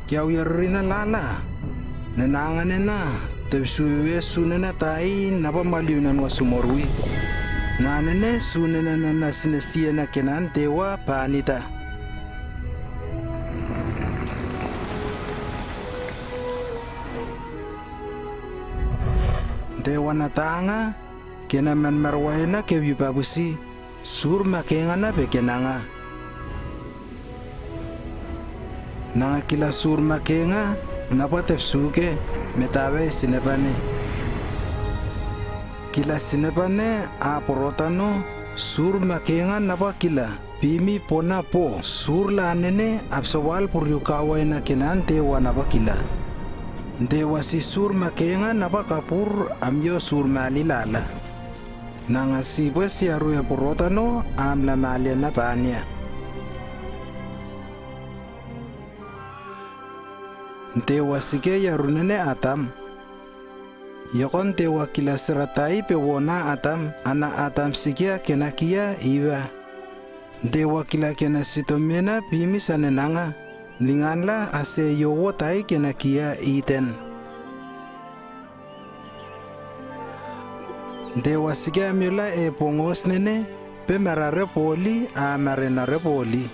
Kiau yarina lala. Nananganena. Tebsuwe sunena tai napa maliunan wasumorwi. Nanene sunena na sinesia na kenan dewa panita. Dewa natanga kena man marwaena ke wibabusi sur makengana bekenanga. Nanga kila sur makenga napa tepsuke metawe sinepane. Kila sinepane aporotano sur makenga napa kila pimi pona po sur la nene absawal puryukawa na kenan dewa napa kila. Dewa si sur makenga napa kapur amyo sur malilala. Nanga sibwe si aruya porotano amla malia napanya. Dewa sige yarunene atam. Yokon dewa kila seratai pe wona atam. Ana atam sige kenakia iwa. Dewa kila kena sitomena pimi sanenanga. Linganla ase yowo tai kenakia iten. Dewa sige amyola e pongos nene. Pe marare poli a marenare poli.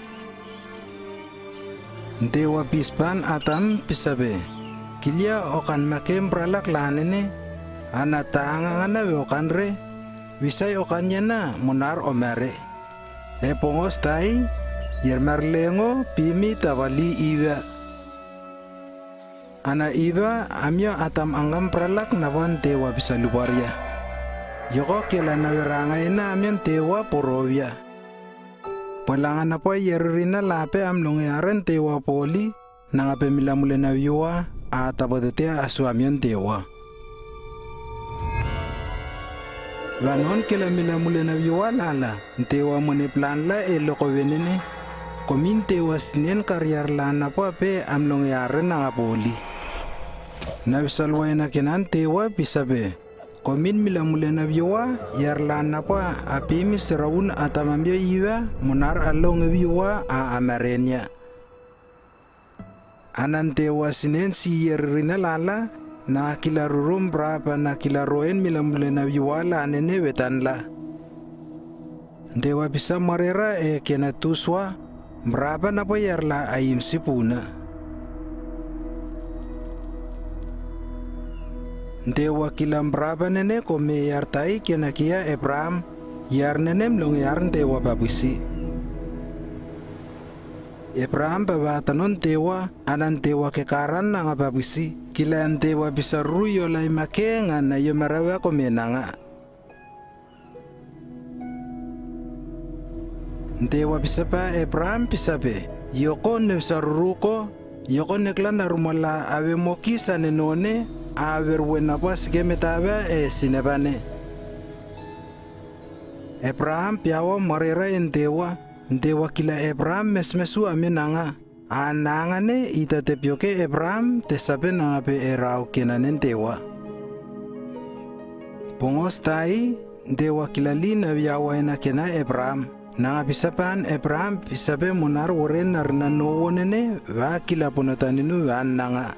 Dewa pispan atam pisabe. Kilia okan makem pralak lanene. Ana taangangana we okan re. Wisay okanya na munar omare. E pongos tai. Yermarlengo pimi tawali iwa. Ana iwa amyo atam angam pralak nawan dewa bisa luparia. Yoko kila nawirangay na amyan dewa porovia. Palangan na po yerurina lape amlongyaren dewa poli nang apemila mula na viwa at apadetea aswamyan dewa. Ganon kila mila mula na viwa lala dewa mune plan la eloko venene komin dewa sinen karyar lana po ape amlongyaren nang apoli. Navisalway na kinan dewa bisabe. Komin mila mula na viwa yarlan na pa apimi seraun atamambyo iwa munar along viwa a amarenya. Anantewa sinen si yerrina lala na kilarurum brapa na kilaroen mila mula na viwa la nene wetanla. Dewa bisa marera e kenatuswa brapa na pa yarla ayim sipuna. Dewa kilam braba nene kome yartai kenakia Abraham yar nenem long yarn dewa babisi. Abraham babatanon dewa anan dewa kekaran nanga babisi. Kilan dewa bisa ruyo lai makenga na yomarawa kome nanga. Dewa bisa pa Abraham bisa be. Yoko ne saruruko yoko neklan narumala ave mokisa nenone. Aver wena pas ke metawa e sinebane. Abraham piawa marera en dewa kila Abraham mesmesu aminanga. Ananga ne ita tepioke Abraham te sabe nanga pe erau kenanen dewa. Pongos tai dewa kila lina viawa ena kena Abraham. Nanga pisapan Abraham pisabe munar woren narna nowo nene wa kila punataninu wa nanga.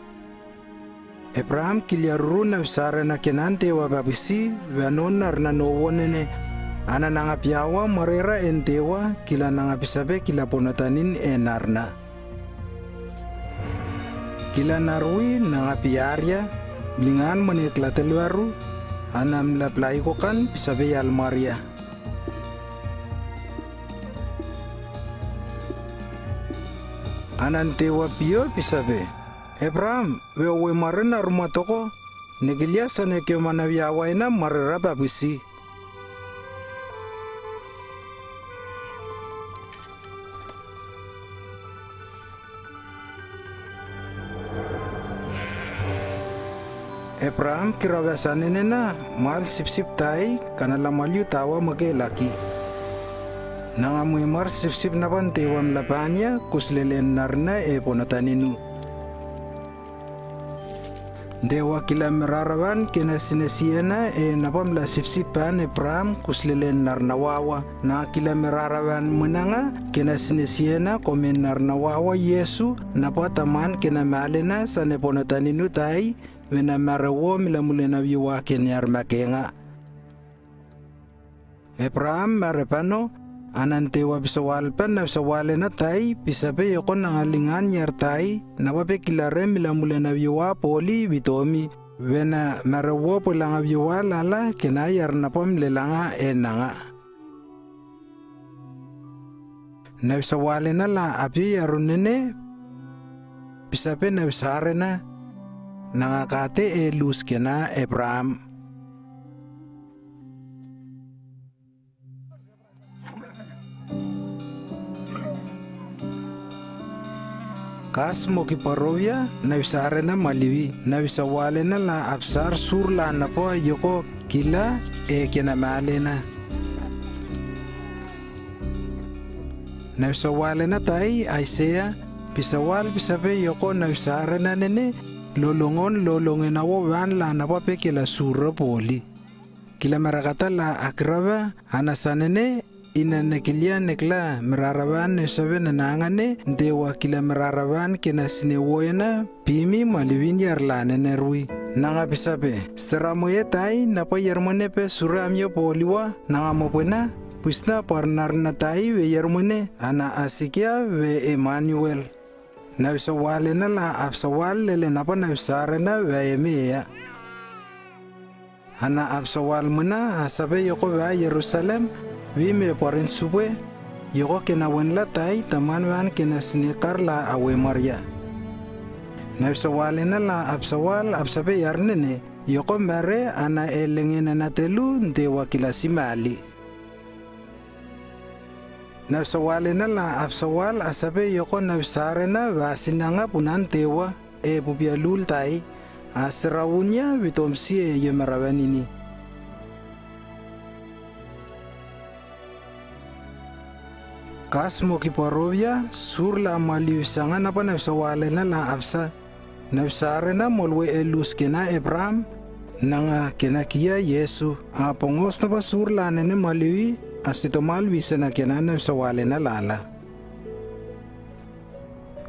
Abraham kiliaruru na usara na kenan dewa babisi wanon narna nowo nene. Ana nanga piawa marera en dewa kila nanga pisabe kila ponatanin narna. Kila narui nanga piarya lingan menit latelwaru anam laplai kokan pisabe almaria. Anan dewa pio pisabe. Abraham, we marena rumah toko, negilia sana ke mana viawaina marera babisi. Abraham kirawasan nena mal sip-sip tai kana lamalyu tawa mage laki. Nangamoy mar sip-sip napan tewam lapanya kuslelen narna e ponataninu. Dewa kila merarawan kena sinesiena napam la sipsipan Abraham kuslelen narnawawa na kila merarawan menanga kena sinesiena komen narnawawa Yesu napataman kena malena sane ponataninu tai wena marawo milamulena viwa kenyar makenga. Abraham marepano anantewa bisawalpan na bisawalena tai pisape yoko nangalingan yartai napape kilare milamulena viwa poli bitomi wena marawo pulanga viwa lala kena yarnapam lelanga enanga. Na bisawalena la api yarunene pisape na bisarena nangakate lus kena Abraham. Kas mo kiparovya na bisare na maliwi na bisawale na la absar sur la na po yoko kila kinamale na. Na bisawale na tay Isaiah bisawal bisabe yoko na bisare na nene lolongin awo wan la na po pe kila sura poli. Kila marakata la akraba anasanene ina nekilia nekla merarawan sabe na nangane dewa kila merarawan kena sinewoyena pimi malivin yarlane nerwi nanga pisabe seramoye tai napa yarmone pe suramyo poliwa nanga mopena pusna parnarna tai we yarmone ana asikia we Emmanuel na bisawale na la absawal lele napa na bisare na we emeya ana absawal muna asabe yoko wa Yerusalem Wime porin subwe yoko kena wenla tai taman wan kena sinikar la awe Maria. Na bisawale na la absawal absabe yarnene yoko mere ana elengena na telu dewa kila simali. Na bisawale na la absawal asabe yoko na bisare na wasinanga punan tewa bubialul tai asrawunya bitomsi yemarawanini. Kas mo kiparovya sur la maliusanga napa na bisawale na la absa na bisare na molwe elus kena Abraham nanga kena kia Yesu apongos na pa sur la nene maliwi asitomal wisa na kena na bisawale na lala.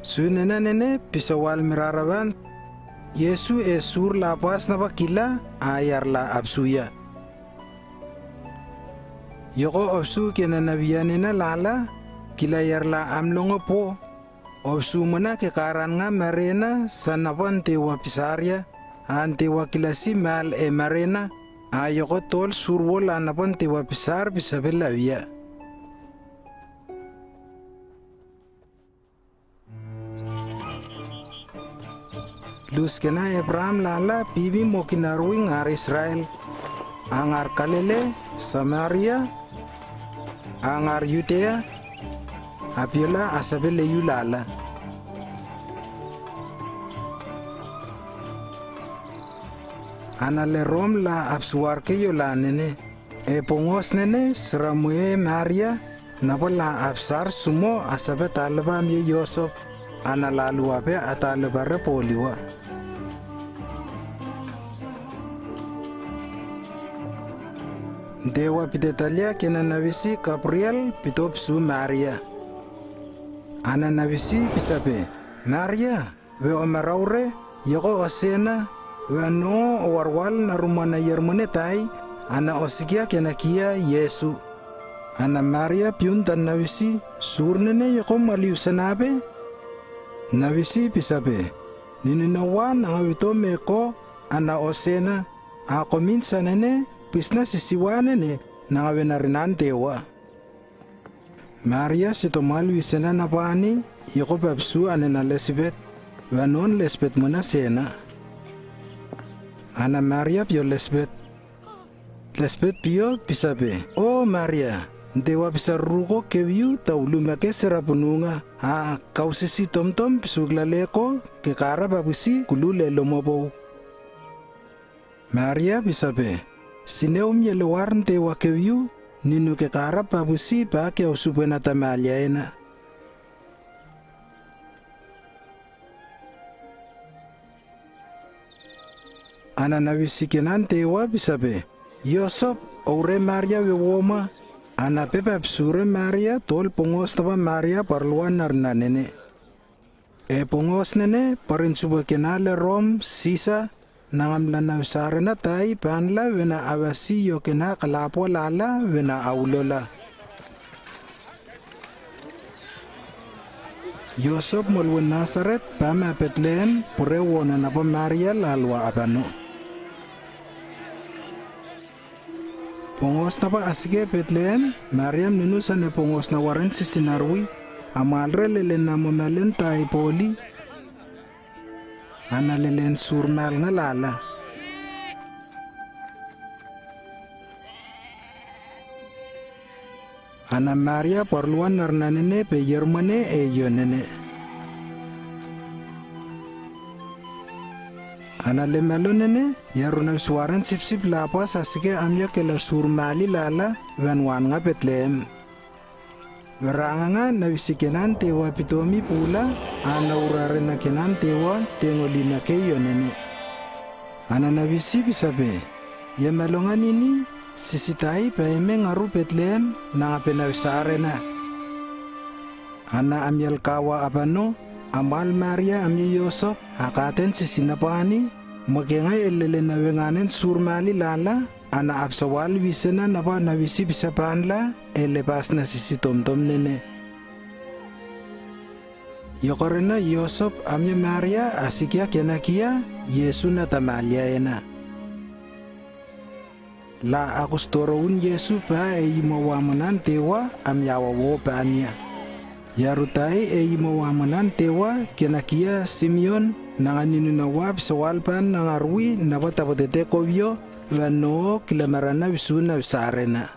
Sunena nene pisawal mirarawan Yesu sur la pas na pa kila ayar la absuya. Yoko obsu kena nabiyane na lala kila yarla amlongo po obsu mana ke karan nga marena sanapan tewa pisarya antewa kila simal marena ayoko tol surwol anapan tewa pisar pisabela via lus kena Abraham lala pibi mo kinarwi ngar Israel angar Kalele Samaria angar Yudea Apiola asabele yulala. Anale rom la absuar ke yolanene. Pongos nene sramue Maria napola absar sumo asabe talaba mi Yosef analaluape atalabare poliwa. Dewa pitetalia kena navisi Gabriel pitop su Maria. Ana navisi pisabe Maria we omaraure yoko osena we no warwal na rumana yermone tai ana osikia kena kia Yesu ana Maria piuntan navisi surnene yoko maliusanabe navisi pisabe nininawan ang wito meko ana osena ako minsanene pisna sisiwanene nangawe narinan dewa Maria sitomal wisena napani yoko babsu anena Elizabeth wanon Elizabeth muna sena ana Maria pio Elizabeth pio pisabe oh Maria dewa bisa ruko keviu tauluma ke serapununga kausisi tomtom pisuglaleko ke kara babusi kulule lomobo Maria pisabe sineum yeluar dewa keviu ninu ke kara babusi pa ke usupena tamalyaena ana navisikinan tewa bisabe. Yosop ore Maria wewoma, ana pepe psure Maria tol pongos taba Maria parluan narnanene. E pongos nene parin suba kenale Rom sisa nangamla na sarana tai panla wena awasi yokena kalapo lala wena aulola. Yosop molwen Nazaret pama Bethlehem pure wona na pa Maria lalwa abano. Pongos na pa asige Bethlehem, Mariam ninusa ne pongos na waren si sinarwi, amalre lelen na momelen tai poli, ana lelen surmal nga lala. Ana Maria parluan narnanene pe yermane e yonene. Ana lemelonene yaruna suaran sip lapas asike amya kela surmali lala wanwan nga Bethlehem. Veranga na visikenan tewa pitomi pula ana urare na kenan tewa tengolina ke yonene. Ana na visi bisabe yemelongan ini sisitai paime ngaru Bethlehem na penawsare na. Ana amyal kawa abano amal Maria amya Yosop hakaten sisinapani magengay elele na wenganen surmali lala ana absawal wisena napa navisi bisapanla elepas na sisitomtom nene. Yokorena Yosop amya Maria asikia kenakia Yesu na tamalya ena. La akustoroun Yesu pa imawamunan tewa amyawa wo paanya. Yarutai imawamunan tewa kenakia Simeon nanganinu na wab sawalpan nangarwi napatabotete kovyo wano kilamarana visuna visarena.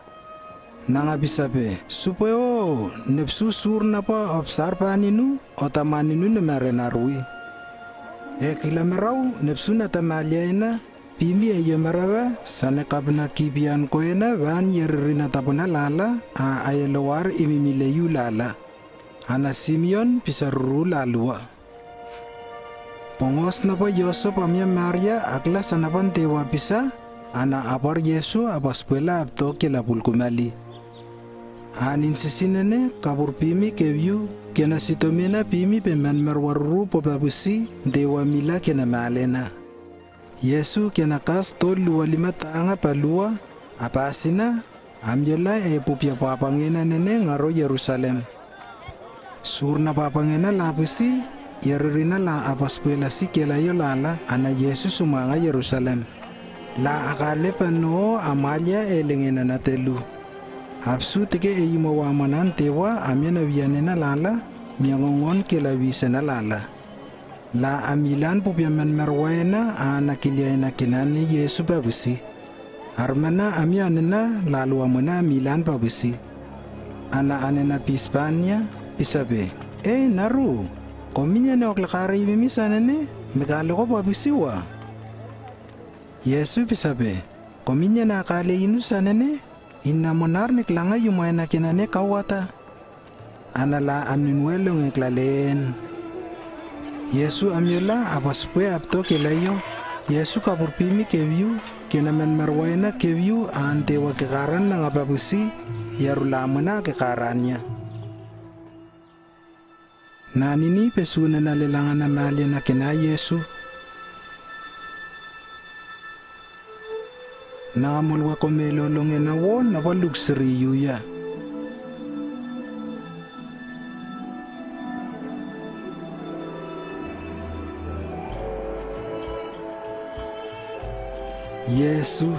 Nangabisabe supeo nepsu sur napa obsarpaninu otamaninu nemarenarwi. Kilamarau nepsu natamalyaena pimi yemarawa sana kabna kibian koena van yerrina tapuna lala a ayelawar imimileyu lala. Ana Simeon pisaruru lalua. Pongos na pa Yosop amya Maria akla sanapan tewa pisa ana apar Yesu apaspela apto kila pulkumali. Anin sisinene kabur pimi kevyu kena sitomena pimi peman merwaruru popabusi dewa mila kena malena. Yesu kena kas tol 25 tanga palua apasina amjela pupia papangena nene ngaro Yerusalem. Surna papangena lapisi yerrina la apaspela si kelayo lala ana Yesus sumanga Yerusalem. La akale pano amalia elengena na telu. Hapsu teke imawaman tewa amya na vianena lala miangongon kelawisena lala. La amilan pupiaman marwaena anakiliana kinani Yesu babusi. Armana amianena lalu amana amilan babusi. Ana anena pispanya pisabe. Naru, kominya na oklakari mimisanane megalo ko babusi wa. Yesu pisabe. Kominya na akale inusanane inna monar niklanga yumayana kinane kawata. Ana la aminwelong eklalen. Yesu amyela apaspwe apto kelayo. Yesu kapurpimi kevyu kenamen marwaina kevyu antewa kekaran na ngababusi yarulamana kekaranya. Nanini pesuna na lelangan na malya na kina Yesu. Nangamulwa komelolonge na won na palugsiriyu ya. Yesu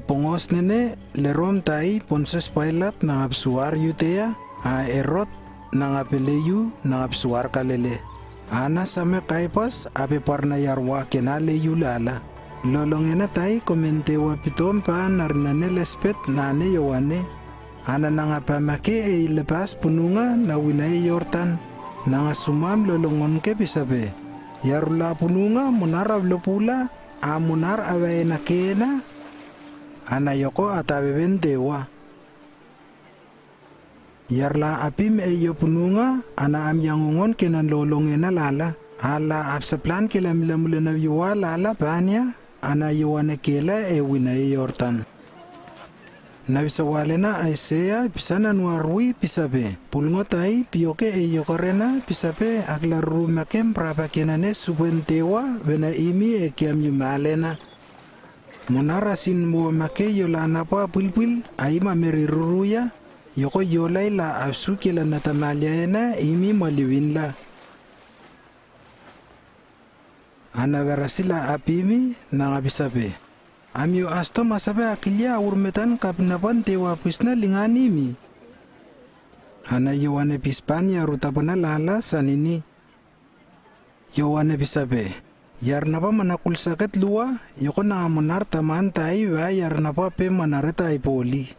pongos nene lerom tai Pontius Pilate na absuar Yudea a Herod na apeleyu na absuar kalele. Ana same Caiphas ape parna yarwa kenale yulala. Lolongena tai komentewa pitom pa narnane lespet nane Yohane. Ana nanga pamake lepas pununga na winay Yordan nanga sumam lolongon ke bisabe. Yarula pununga munar avlopula a munar away na kena. Ana yoko atabeben dewa. Yarla apim pununga ana am yangungon kenan lolongena lala. Ala apsaplan kela milamulena yuwa lala panya ana yuwane kela wina Yordan. Navisawalena Isaiah pisana nuarui pisabe. Pulngotai pioke yokorena pisabe aglarumakem prapakenane subentewa vena imi kiamyumalena. Monarasin mo make yolana pa pulpul aima meriruruya yoko yolai la asukila natamalyana imi maliwinla. Ana verasila apimi nangabisabe. Amyo asto masabe akilia urmetan kapnapan tewa pisna linganimi. Ana yowane pispanya rutapana lala sanini. Yowane bisabe. Yarnapa manakul sakat luwa yoko na monar taman tai wa yarnapa pe manareta ipoli.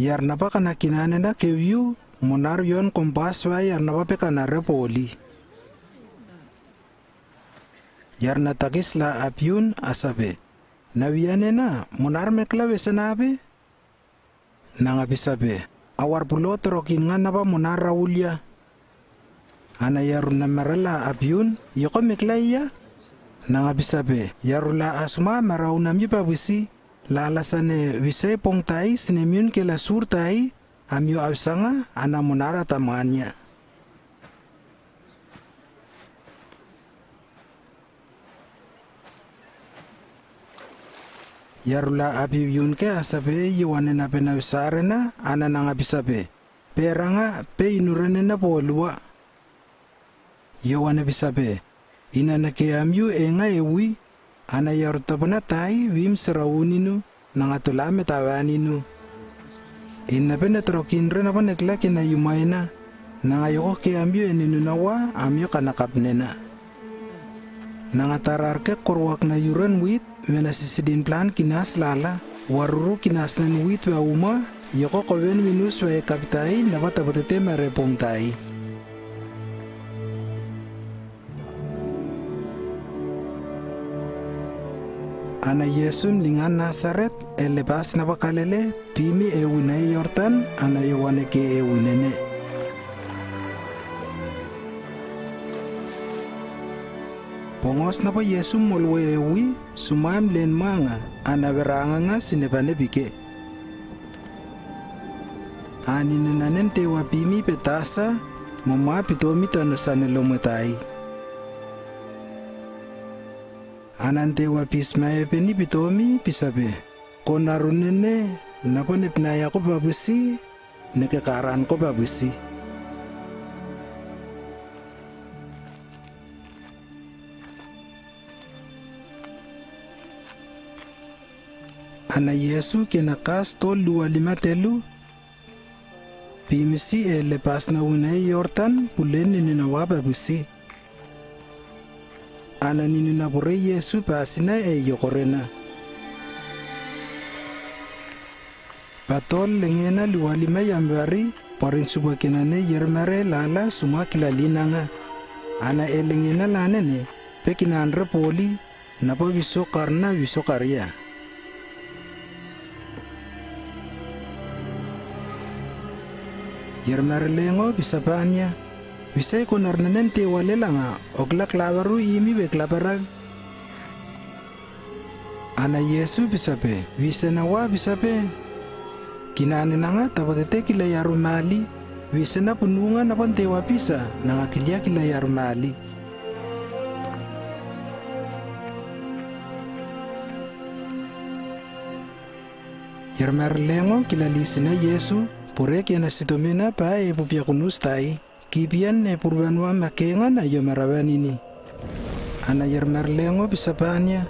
Yarnapa kana kinanena kevyu monar yon kompas wa yarnapa pe kanare poli. Yarna takis la apyun asabe. Nawiyanena monar meklawe senabe. Nangabisabe. Awar pulot rokin nga napa monar raulya. Ana yaruna marala apyun yoko meklaya. Nangabisabe. Yarula asma marauna mipabisi. Lalasane wisay pong tai sinemyun kela sur tai. Amyo awsanga ana monara tamanya. Yarula apiyun ke asabe yiwane na penawsarena ana nangabisabe. Peranga pe inurene na polua. Yiwane bisabe. Ina na keamyu nga ewi. Ana yarutapana tai wim sarauninu nangatulame tawaninu. Ina penetrokinre na panekla kina yumayna. Nangayoko keamyu eninunawa amyo kanakapnena. Nangatarar ke korwak na yuran wit wena sisidin plan kinas lala waruru kinas nan wit wa uma yoko kowen minus wa kapitai na batabatete marepong tai. Ana Yesum lingan Nazaret elebas na bakalele pimi ewina Yordan ana yowane ke ewinene. Pongos na pa Yesu molwe ewi sumayam len manga anaveranga nga sinepane bike. Anininanen tewa pimi petasa mama pitomi tanasane lometai. Anantewa pismae peni pitomi pisabe. Konarunene napone pnaya ko babusi nekekaran ko babusi. Ana Yesu kinakas tol 2:5 pimisi lepas na una Yordan pulen ninawa babusi. Ana ninapure Yesu pasina yokorena. Patol lengena 2:5 yambari parin suba kinane yermare lala suma kilalinanga. Ana elengena lanene pekinanre poli napa viso karna viso karya. Yermarlengo bisapanya visay ko narnanente walelanga oglak lawaru imi beklaparag. Ana Yesu bisape visenawa bisape kinane nanga tapatete kila yarumali visena pununga na pantewa pisa nangakilya kila yarumali. Yermarlengo kilalisina Yesu pure kena sitomena pa pupia kunustai kipian purbanwa makengan ayo marawanini. Ana yermarlengo bisapanya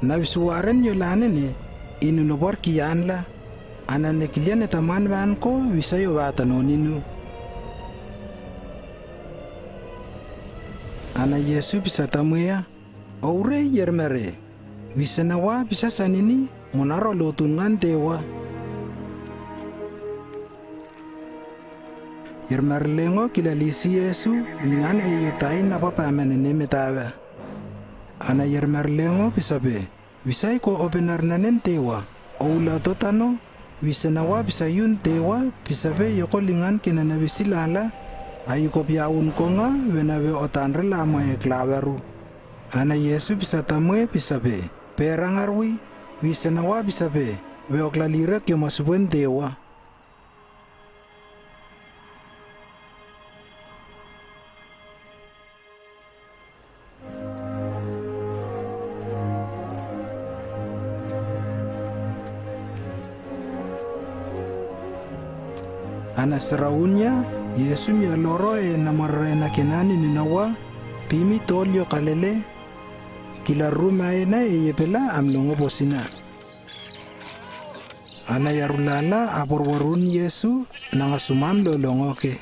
na visuaren yolanene inunobor kianla ana nekilian taman banko visayo batanoninu. Ana Yesu bisa tamuya aure yermare visenawa bisa sanini monaro lotungan dewa. Yermarlengo kilalisi Yesu ningan eyutai napapamenene metawa. Ana yermarlengo pisabe visay ko openarnanen tewa oula totano Wisanawa pisayun tewa pisabe yokolingan kinanabisilala ayuko piaun konga venabe otanre lama eklaveru. Ana Yesu pisatamwe pisabe perangarwi wisanawa pisabe veoklalira kyomasubwen tewa. Ana seraunya Yesu mialoro namarena kenani ninawa pimi tolyo kalele kila rumaena yepela amlongo bosina. Ana yarulala aporwarun Yesu nangasumam lolongoke.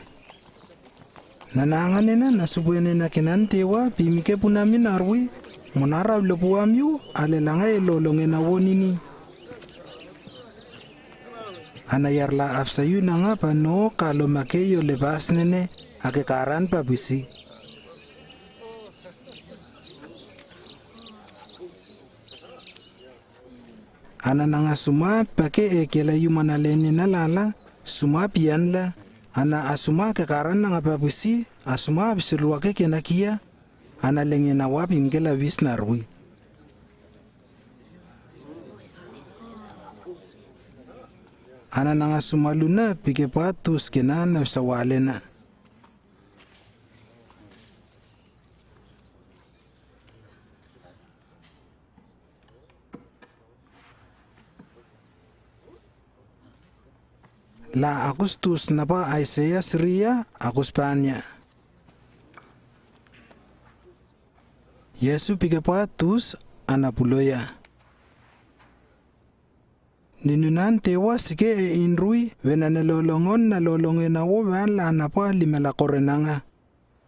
Nananganena nasubwenena kenan tewa pimi ke punamin arwi monara lepuamyu alelanga lolongena wonini. Ana yarla apsayu nanga pano kalo makeyo lebas nene ake karan pabisi. Ana nanga suma pake ekela yumana leni na lala suma pianla. Ana asuma ke karan nanga pabisi asuma bisilwa ke kenakia. Ana lengi na wapi mgela visnarwi. Ana nanga sumaluna pike patus kenana sawalena. La Agustus napa Isaiah Syria Aguspania. Yesu pike patus anapuloya. Ninunan tewa sike inrui venana lolongon na lolongena wo la napa limela korenanga.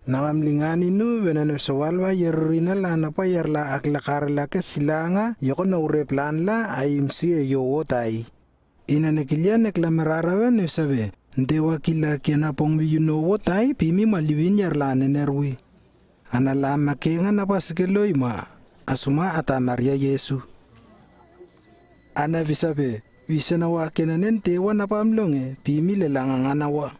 Nangamlingani nu venana sawalwa yerrina la napa yerla aklakarla ke silanga yoko na ure plan la aimsi e yowo tai. Ina nekilia neklamerarawe ne sabe ntewa kila kena pongwi yuno wo tai pimi malivin yerla nenerwi. Ana la makenga napa sike loima asuma atamaria Yesu. Ana visabe wisanawa kenanen tewa na pamlonge pimi lelanganganawa.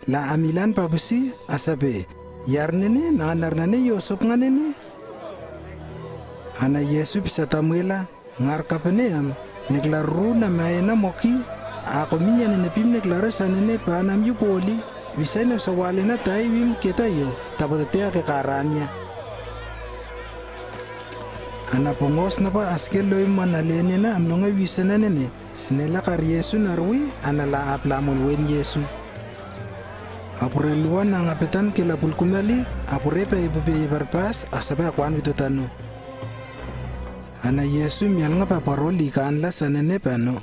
La amilan papusi asabe yarnene nanarnane yosop nganene. Ana Yesu pisatamuela ngarkapeneam neklaru na maena moki ako minya nene pim neklaresanene panam yupoli wisana sawalena tai wim ketayo tapotetea ke karanya. Ana pongos na pa askeloy manalene na amnonga wisana nene sinela kar Yesu narwi ana la aplamulwen Yesu. Apureluan ang apetan kila pulkumali apure pa ipupe barpas asaba kwan vitotano. Ana Yesu mial nga paparoli kaanla sanene pano.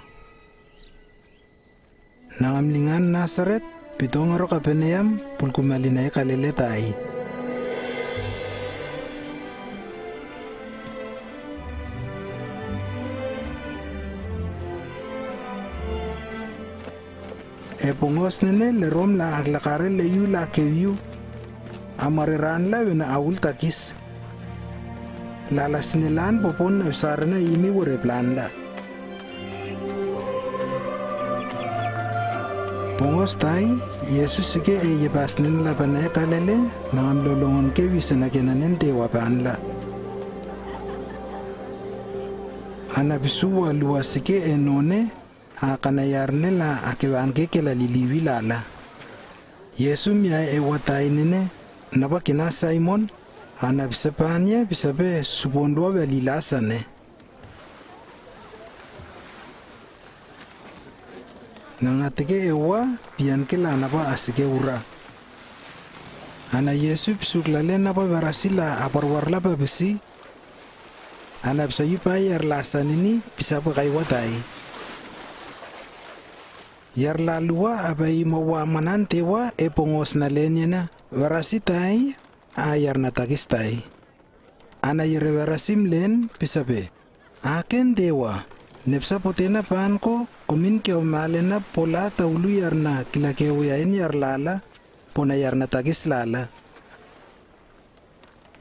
Nangamlingan Nazaret pitong aro kapeneam pulkumali na ikalele tai. Epongos nene lerom la aglakare leyu la keyu amariran la wena awul takis lalas nilan popon na usarana imi wore plan la pongos tai Yesus sike yebas nin la panay kalele nangam lolongon ke wisana kenanen tewa pan la ana bisuwa luwa sike enone akanayarne la akiwanke ke la liliwi lala. Yesu miya watay nene napa kina Simon ana bisapanya bisabe subondwa valilasane. Nangatike ewa pian ke la napa asike ura. Ana Yesu bisuklale napa barasila aparwarla babisi. Ana bisayipa yarlasanini bisapa kay watay. Yarla luwa abay mawa manantewa epongos na lenya na varasitai ayar na takistai. Ana yere varasim len pisabe. Aken dewa nepsa potena pan ko kumin ke omalena pola taulu yarna kila ke uyain yarlala pona yarna takis lala.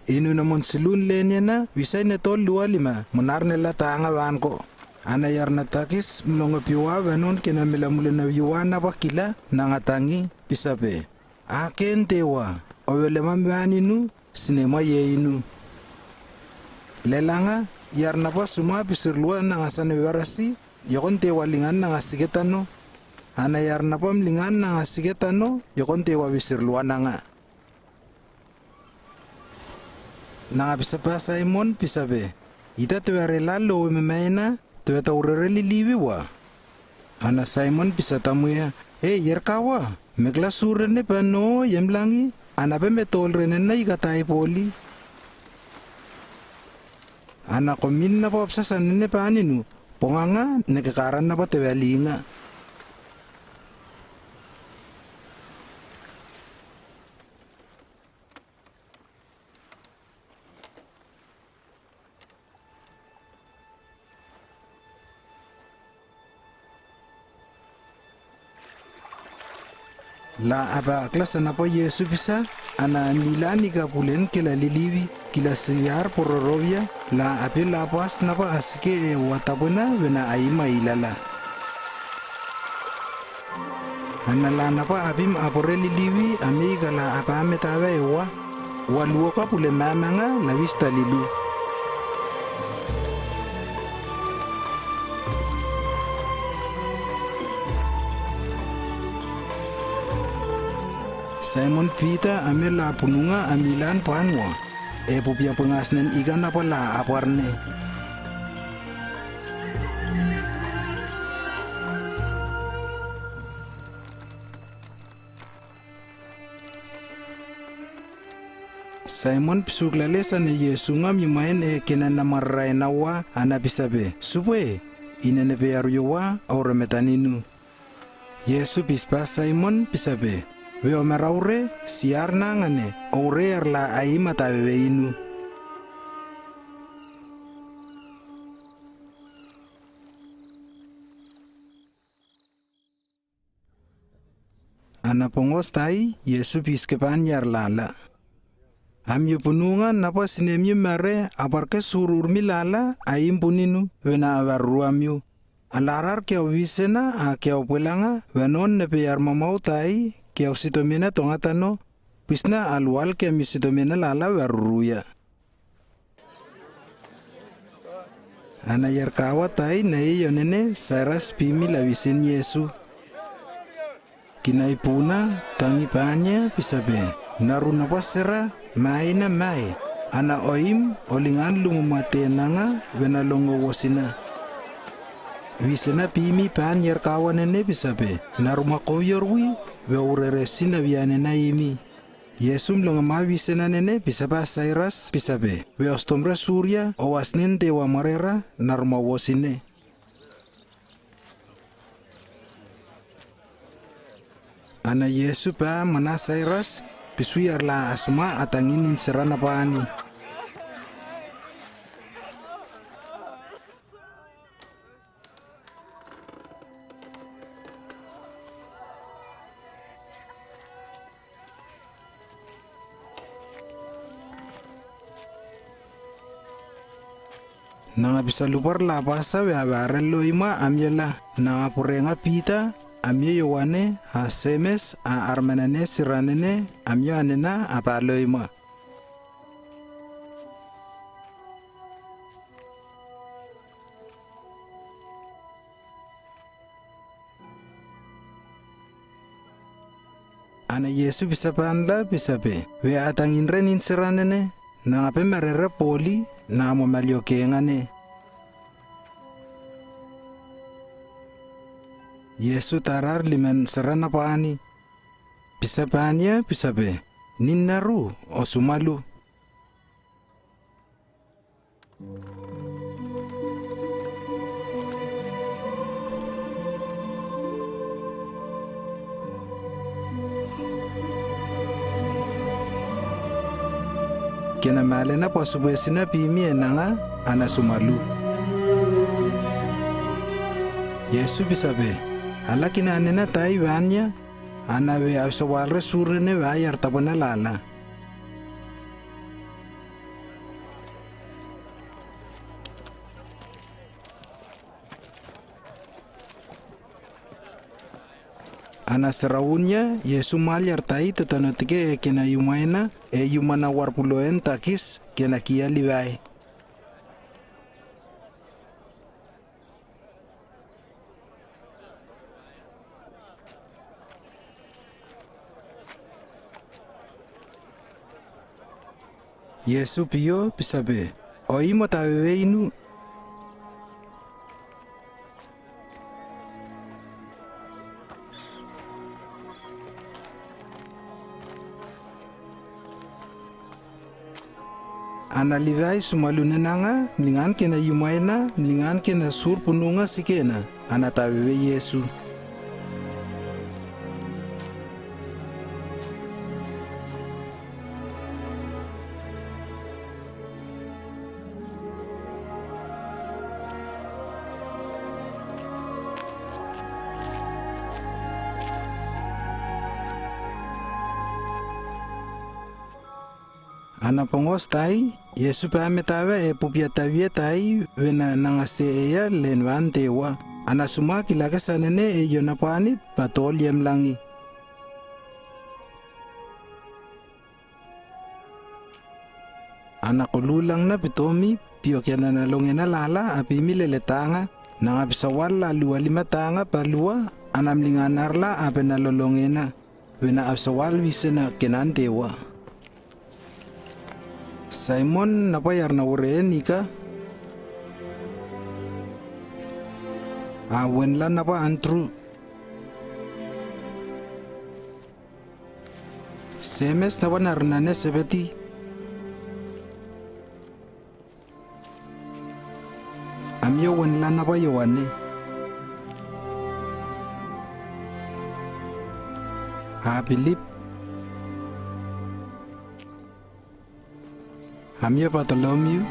Inu namon silun lenya na visay na tol luwa lima monar nila tanga van ko. Ana yarna takis mlongo piwa vanon kena milamule na viwana bakila nangatangi pisabe. Aken tewa ovele mamwaninu sinema yeinu. Lelanga yarna pa suma pisirlua nangasane warasi yokon tewa lingan nangasiketano. Ana yarna pa mlingan nangasiketano yokon tewa pisirlua nanga. Nanga pisapa Simon pisabe. Ita tuware lalo memaina tuwe taurere liliwi wa. Ana Simon pisatamuya. Yerkawa. Megla surene pa no yemlangi. Ana pe metolrene na ikatai poli. Ana komin na pa opsasanene pa aninu. Ponganga nekakaran na pa tuwe linga. La aba klasa na po Yesu bisa ana milani ka pulen kila liliwi kila siyar pororovia la ape la pas na pa asike watabuna wena aima ilala. Ana la na pa abim apore liliwi amiga la apa ametawa ewa waluo ka pule mamanga la vista lilu. Simon Peter amela pununga amilan panwa. Pupia pengasnen ikan apa la aparne. Simon pisuglales ane Yesu ngam yumain kena namarai nawa anabisabe. Supwe inene bearuwa aure metaninu. Yesu pispa Simon pisabe. Weo meraure siar nangane aure erla aima taweinu. Ana pongos tai Yesu piskepan yar lala. Amyo pununga napa sinemyo mare aparke surur milala aim puninu wena avarruamyo. Alarar kia wisena a kia opelanga wenon nepe yar mamau tai kia usitomena tongatano pisna alwal kia misitomena lala warruya. Ana yarkawa tai na yonene saras pimi lawisin Yesu. Kinai puna tangi panya pisabe naruna pasera mai na mai. Ana oim olingan lumumate nanga wena longo wosina. Wisena pimi pan yarkawa nene pisabe naruma koyorwi we urere sina viane na imi. Yesum longa ma wisena nene pisaba Cyrus pisabe. We ostomra surya owasnen dewa marera naruma wosine. Ana Yesu pa mana Cyrus pisuyar la asma atanginin serana paani. Nanga bisa lupar la basa we abarelo ima amiela nanga purenga pita amye yowane a semes a armenane siranene amye anena apalo ima. Ana Yesu bisa panla bisa be we atangin renin siranene nanga pe merere poli na mo malyo kengane. Yesu tarar limen serana paani. Bisa panya bisa be ninnaru o sumalu. Kena malena pasubuesina pimi enanga ana sumalu. Yesu bisabe alakina anena tai vanya ana we asawalre surene vayar tabana lala. Anasaraunya Yesu malyar tai tutanotike kena yumaina yumana warpuloen takis kena kia liwai. Yesu pio pisabe oimo tawewe inu. Ana livai sumalunenanga ningan kena yumaina ningan kena sur pununga sikena ana tawewe Yesu. Ana pongos tai Yesu pa metawa pupia tawia tai wena nangase eya lenwan tewa. Ana suma kilaka sanene yonapani patol yemlangi. Ana kululang na pitomi pio kiana nalongena lala apimile letanga nanga pisawala lua lima tanga palua anamlinganarla ape nalolongena wena apsawal wisena kenan tewa. Simon napayar na ureen ika. Awen lan napa Andrew. Semes napa narnane sebeti. Amyo wen lan napa Yohane. Philip. Amyo Bartholomew.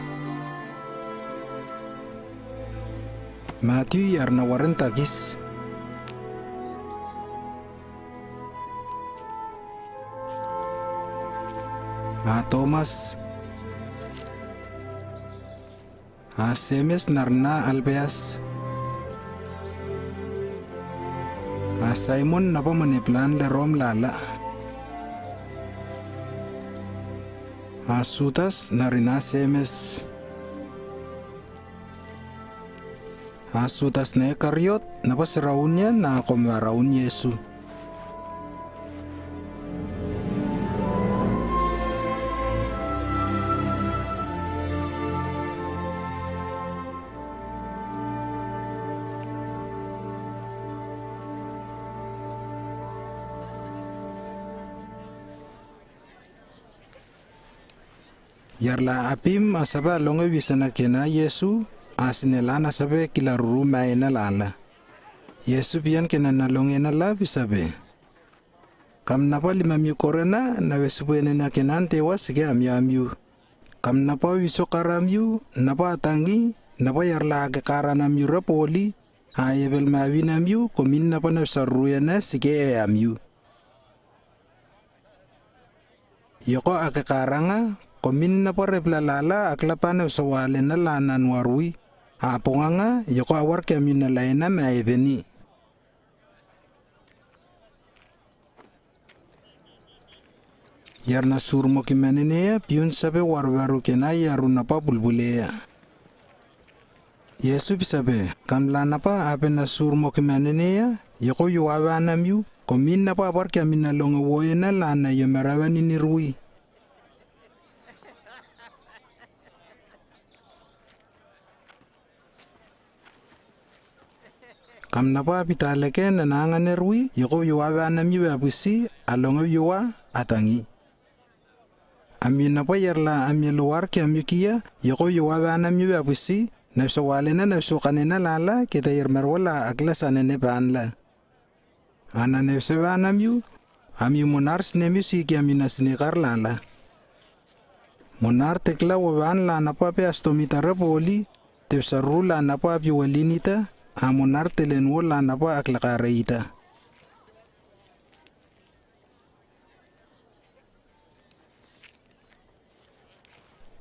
Matthew yarna waren takis. Thomas. Semes narna Albeas. Simon napa maniplan le rom lala. Asutas narina Semes. Asutas ne karyot napa seraunnya na komaraun Yesu. Yarla apim asaba longa wisana kena Yesu asinelana sabe kila ruma ena lala. Yesu pian kena nalongena la bisabe. Kam napa 5,000 korena na wesubuene na kenan tewa sige amyu. Kam napa wisokaramyu napa atangi napa yarla agakaranamyu rapoli ayebel mawinamyu komin napa nafsaruyana sige amyu. Yoko akakaranga komin na po replalala aklapan sa wale na lanan warui. Aponganga yoko awar kami na laina maibeni. Yarna surmo kimaneneya piun sabe warwaru kena yaruna pa bulbuleya. Yesu bisabe kamla napa ape na surmo kimaneneya yoko yuwawanamyu komin na pa awar kami na longa woyena lana yomarawan inirui. Kam napa pitaleke na nanganerwi yoko yuwa anamyu abusi alonga yuwa atangi. Ami napa yarla ami luar ke amyukia yoko yuwa anamyu abusi nafso walena nafso kanena lala kita yarmarwala aklas anene banla. Ana nafso anamyu ami monar snemi siki ami nasnikar lala. Monar tekla waban la napa pe astomita rapoli tefsarula napa pi walinita amonar telen wala napa aklakareita.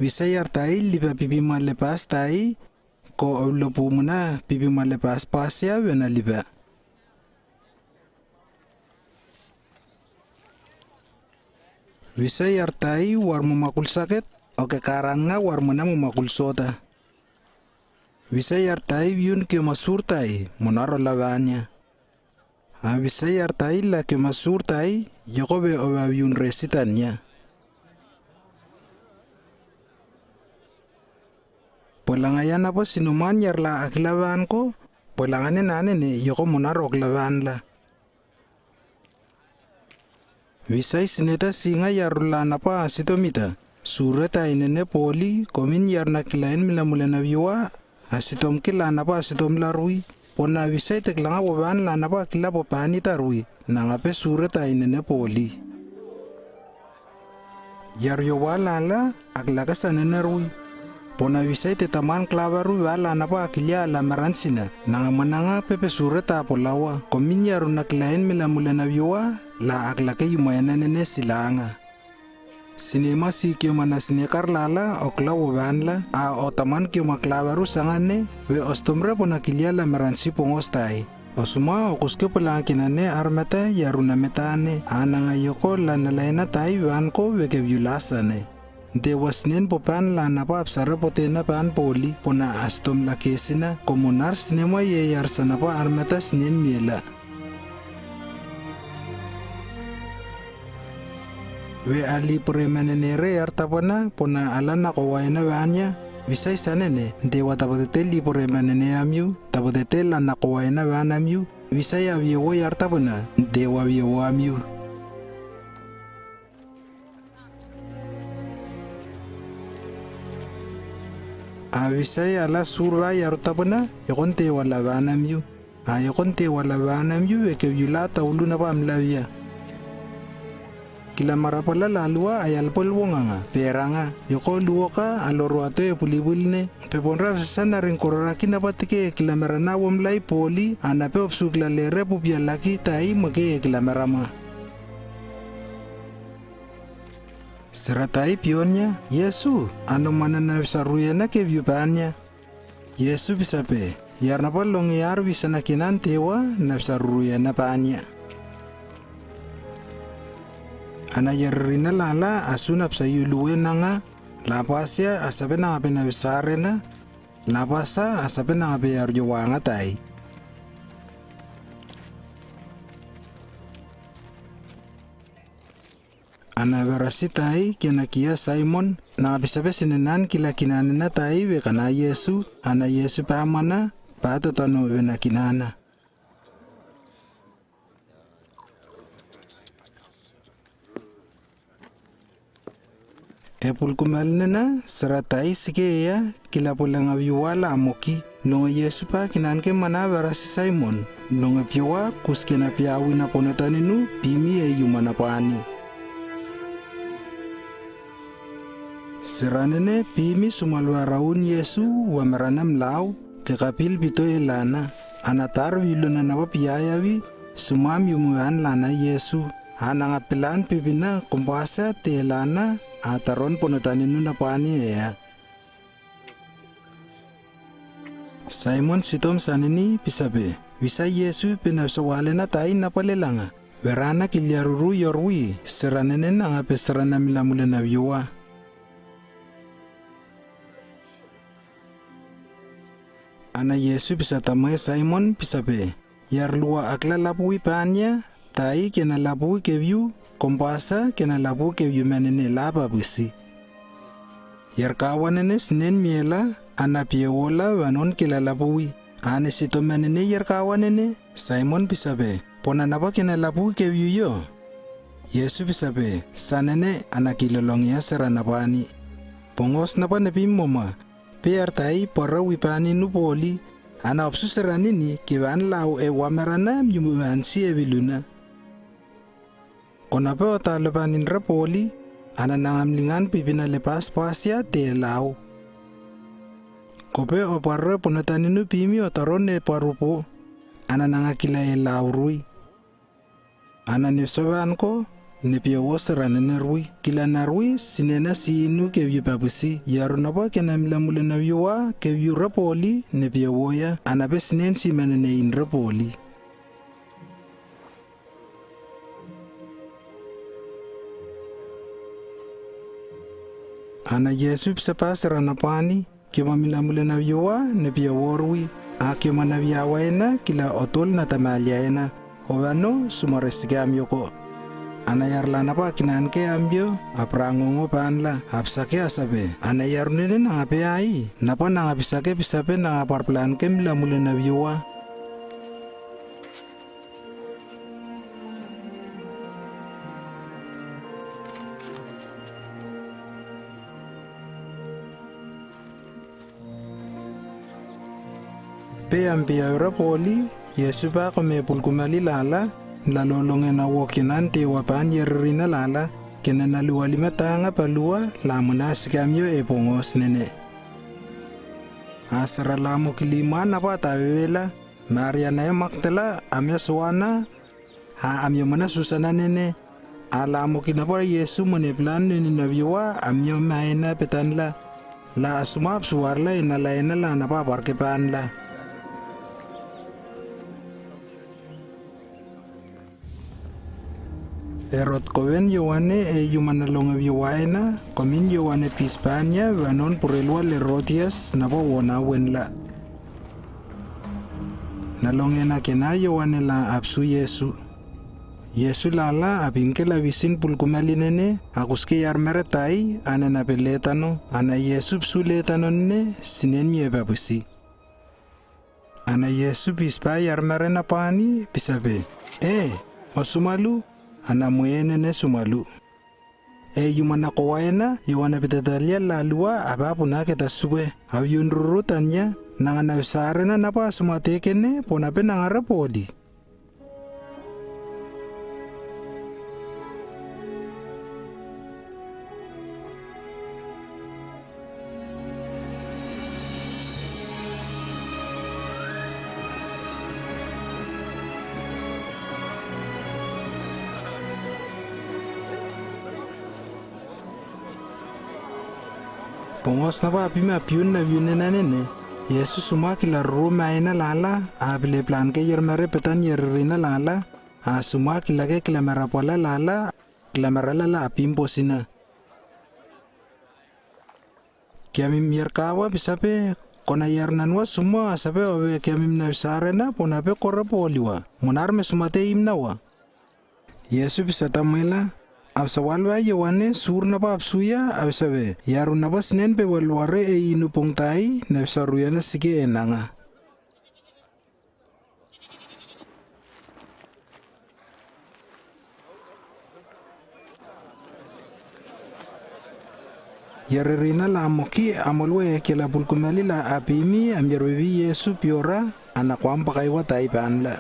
Wisayar tai liba pipi malepas tai ko awlopu muna pipi malepas pasya wena liba. Visa yartai war mumakul sakit oke karan nga war muna mumakul soda. Visa yartai yun ke masurtai monaro lavanya. Visa yartai la ke masurtai yokobe oba yun resitanya. Pulangayan apa sinuman yarla akilavan ko, pulanganin nane yoko monaro oklavan la. Visay sineta singa yarula napa asitomita. Sureta inene poli komin yarna kilain mila mula naviwa asitom kila napa asitom larui. Pona visay teklanga waban la napa kila popani tarui. Nangape sureta inene poli. Yaryo wala la aglakasan enerui. Pona visay te taman klavaru wala napa akilia la maransina. Nangamananga pepe sureta polawa. Komin yaruna kilain mila mula naviwa la aglake yumayanane silanga. Sinema si kiomana sinekar lala okla wabanla a otaman kioma klavaru sangane we ostumre pona kilia la maransi pongostai. Osuma okuske pelakinane armata yaruna metane ananga yoko la nalaina tai wanko weke vyulasane. Dewasnen popan la napa apsara potena pan poli pona astom la kesina komunar sinema ye yarsanapa armata sinen miela. We ali premanenere artapana pona alana kowaina vanya visay sanene dewa tapotete li premanene amyu tapotete la nakowaina vanamyu visay avyewo artapana dewa vyewo amyu. Avisay ala surva yartapana yakonte wala vanamyu yakonte wala vanamyu weke vyulata uluna pamlavya. Kila marapala lalua ayal polwonganga peranga yoko luoka aloroato e pulibulne peponra sana rinkororaki napatike kila marana womlai poli anape opsukla lere pupialaki tai make kila marama. Seratai pionnya Yesu ano mana nafsaruyana ke vyupanya. Yesu bisape yarnapa longyar visana kinan tewa nafsaruyana panya. Ana yarrina lala asunap sa yuluwe nanga lapasya asape na ngape na visarena lapasa asape na ngape yarjowanga tai. Ana verasi tai kena kia Simon na ngape sape sinenan kila kinanena tai wekana Yesu ana Yesu pamana pato tano wena kinana. Epul kumalnena seratai sikeya kila pulang aviwala amoki nonga Yesu pa kinan ke mana verasi Simon nonga piwa kuskena piawi na ponetaninu pimi e yumana paani. Seranene pimi sumalwaraun Yesu wa meranam lau ke kapil bito elana anatar viluna na piayawi sumam yumuan lana Yesu ananga pilan pipina kumpasa te elana ataron ponetaninu na paani ya. Simon sitom sanini pisabe visa Yesu pinasawale na tai na palelanga verana kilyaruru yorwi seranene nga pesarana milamula na viwa. Ana Yesu bisa tamay Simon pisabe yarlua akla lapui paanya tai kena lapui kevyu kompasa kena labu ke yumanene laba busi. Yarkawanene snen miela anapiewola wanon kila labui. Ane sitomanene yarkawanene Simon pisabe pona napa kena labu ke yuyo. Yesu pisabe sanene anakilolongya seranapani. Pongos napa nepimoma peartai porra wipani nupoli ana opsu seranini kiwan lau e wamerana myumuansi e viluna. Konape otalepanin rapoli ana nangamlingan pipina lepas pasya te lau. Kope oparre ponetaninu pimi otarone parupo ana nangakila e laurui. Ana nifsavan ko nepiewo seranene rui kila narui sinena sinu ke vipapusi yarunapa kena milamule na viwa ke rapoli nepiewoya ana pesnen simanene in rapoli. Ana Yesu pisapasira na pani kima milamule na viwa na pia warwi akima na viawa ena kila otol na tamalia ena ovano sumaresigam yoko. Ana yarla na pa kinanke ambyo aprangongo panla apsake asabe. Ana yarunene na ape ai napa na apisake pisape na aparplan ke milamule na viwa. Pe ambia ura poli Yesu pa kome pulkumali lala lalolonge na wokinan te wapan yerrina lala kena na luwa lima tanga palua lamuna sikamyo e pongos nene. Asara lamo kilima na pa tawela Maria na Magdala amya suwana ha amyo mana Susana nene alamo kinapora Yesu mone plan nene nabiwa amyo maena petanla la asumap suwarla inala inala na pa parkepanla. Erot kowen Yohane e yumanalonga viwaena komin Yohane Pispania vanon purelwa le Rotias na po wona wenla. Nalongena kena Yohane la apsu Yesu. Yesu lala apinke la visin pulkumali nene akuske yarmeretai ana na peletano ana Yesu psu letano nene sinen yebabusi. Ana Yesu pispa yarmere na pani pisabe. Osumalu ana muenene sumalu. Yumana kowaena Yohana pitatalia la lua abapuna kita sube avyunrurutanya nangana usarena napa sumatekene ponape nangara poli. Pongos na pa apima piun na viune na nene. Yesu suma kila ruma ina lala apile plan ke yermere petan yerrina lala suma kila ke kila merapola lala kila merala apimpo sina. Kiamim yerkawa bisape kona yernanwa suma asape obe kiamim na bisarena ponape korapoliwa monar me sumate imnawa. Yesu bisatamela Absawalwa Yohane sur na pa absuya absabe yaru na pas nen pe walware e inupong tai na saruya na sige enanga. Yarerina la moki amolwe kila pulkumali la apimi amyarwevi Yesu piora anakwamba kaiwa tai panla.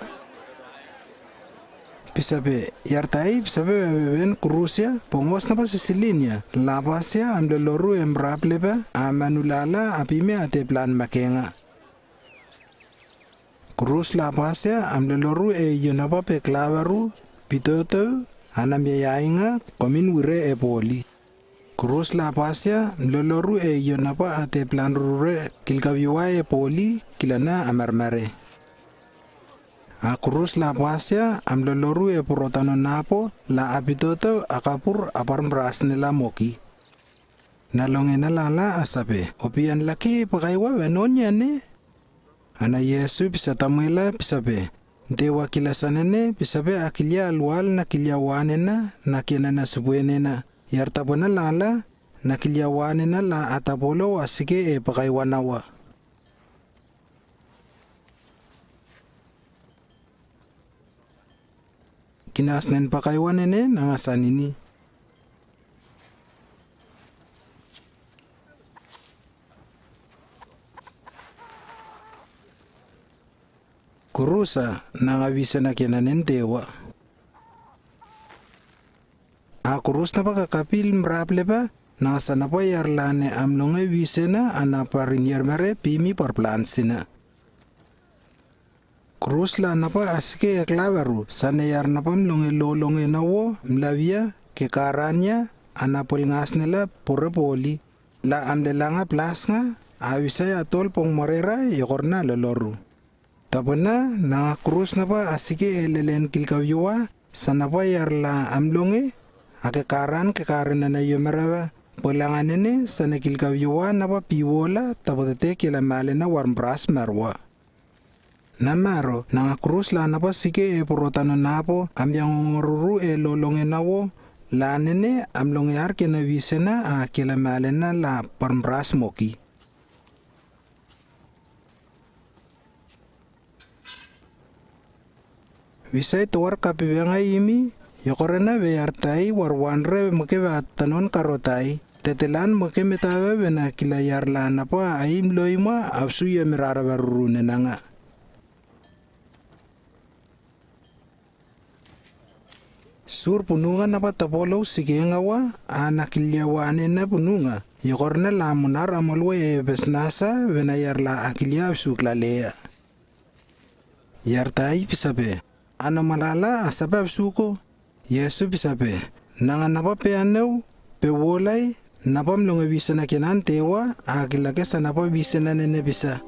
Pisabe yartai pisabe beben Kurusia pongos na pa Sicilia la pasia amleloru emrapleba amanulala apime ate plan makenga. Kurus la pasia amleloru e yonapa pe klavaru pitoto anamyayainga komin wire e poli. Kurus la pasia amleloru e yonapa ate plan rure kilkaviwa e poli kilana amarmare. Kurus la pasia amleloru e purotano napo la apitoto akapur aparmbras nila moki. Nalongena lala asabe opian laki pakaiwa venonya ne. Ana Yesu pisatamela pisabe dewa kilasanene pisabe akilia alwal na kilia wanena na kena na subuenena yartabona lala na kilia wanena la atapolo asike e pakaiwa nawa. Kinasnen pakaiwa nene nangasanini. Kurusa nangavisa na kinanen dewa. Kurus na pakakapil mrapleba nangasana pa yarlane amlonge visena anaparin yarmere pimi parplansina. Kurus la napa aske eklavaru sana yar napam longe lolonge nawo mlavia ke karanya anapol ngasnela porepoli la amdelanga plasnga awisaya tol pong morera yokorna loloru. Tapona na kurus napa aske elelen kilkavyua sana pa yar la amlonge ake karan ke karana na yomerawa Polanganene sanakil kavyuwa napa piwola tapotete kila male na warmbras marwa. Namaro nanga krus la napa sike porotano napo amyangoruru lolonge nawo la nene amlonge arke na visena kila male na la parmbras moki. Visay tuwar kapiwenga imi yokorena veyartai warwanre mukeva tanon karotai. Tetelan muke metawe wena kila yarla napa aim loima afsuya mirara varurune nanga. Sur pununga napa tapolo sikenga wa anakilyawane na pununga. Yokorna la munar amolwe besnasa wena yarla akilya afsukla lea. Yartai pisabe. Ano malala asabab suko. Yesu pisabe. Nanga napa peaneu pewolay. Napam lunga bisa na kinan tewa akilake sa napa bisa na nene bisa.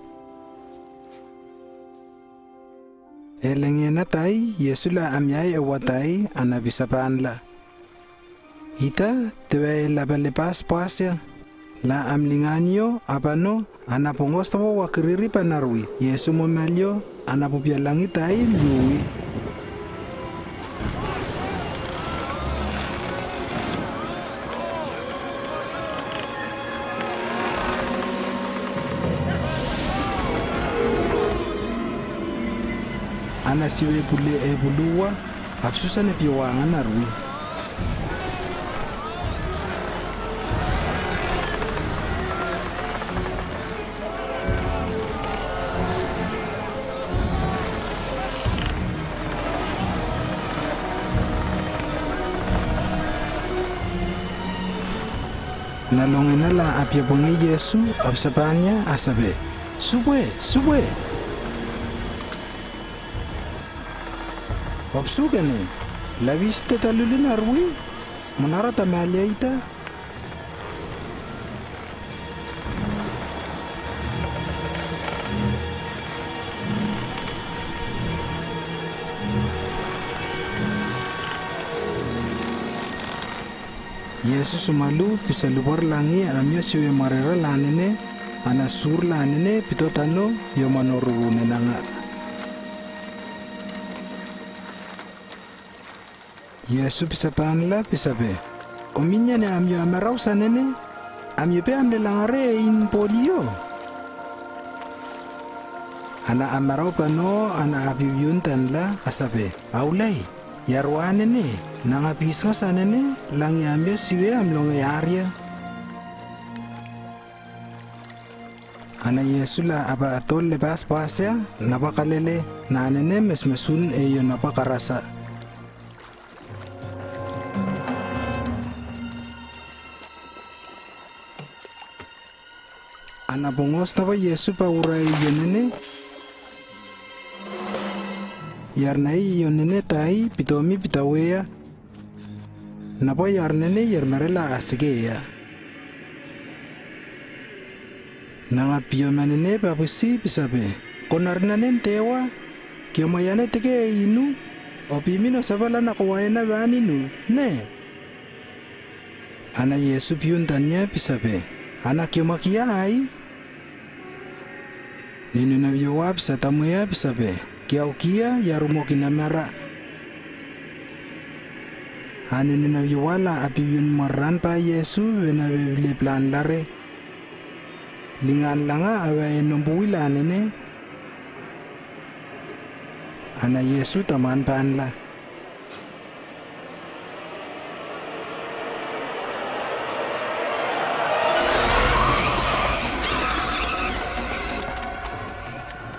Elenge na tay Yesu la amyay awatay ana bisa paanla. Ita tewe la balepas pasya. La amlinganyo apano ana pongos tawa wakiriri panarwi. Yesu momelyo ana pupialangi tay miuwi. Ana siwe pule buluwa afsusa na piwangan arwi. Nalonge na la apyabongi Yesu apsapanya asabe. Sube. Opsugane, la viste talulin arwi, monara tamalya ita. Yesus sumalu bisa luar langi amya siwe marera lanene, ana sur lanene pitotano yomanorurune nanga. Yesu pisapanla pisabe. Ominya ne amyo amarau sanene. Amyo pe amle langare in polio. Ana amarau pano ana abiyun tanla asabe. Aulay. Yarwane ne. Nanga pisa sanene. Langi amyo siwe amlong yarya. Ana Yesu la aba atol lebas pasya. Napakalele. Nanene mesmesun eyo napakarasa. Ana bongos na ba Yesu pa uray yonene? Yarnay yonene tay pitomi pitaweya. Napa yarnene yarmarela asigeya. Nanga piyomanene papusi pisabe. Konarnanen tewa. Kiyomayane tege inu. Opimino sabala na kuwaena vaninu. Ne. Ana Yesu piyuntanya pisabe. Ana kiyomakiyay. Nino na viwap sa tamuya pisabe. Kiaukia yarumoki na mara. Ano na viwala apiyun maran pa Yesu wena bebile plan lare. Lingan langa away nombuwilan nene. Ana Yesu taman panla.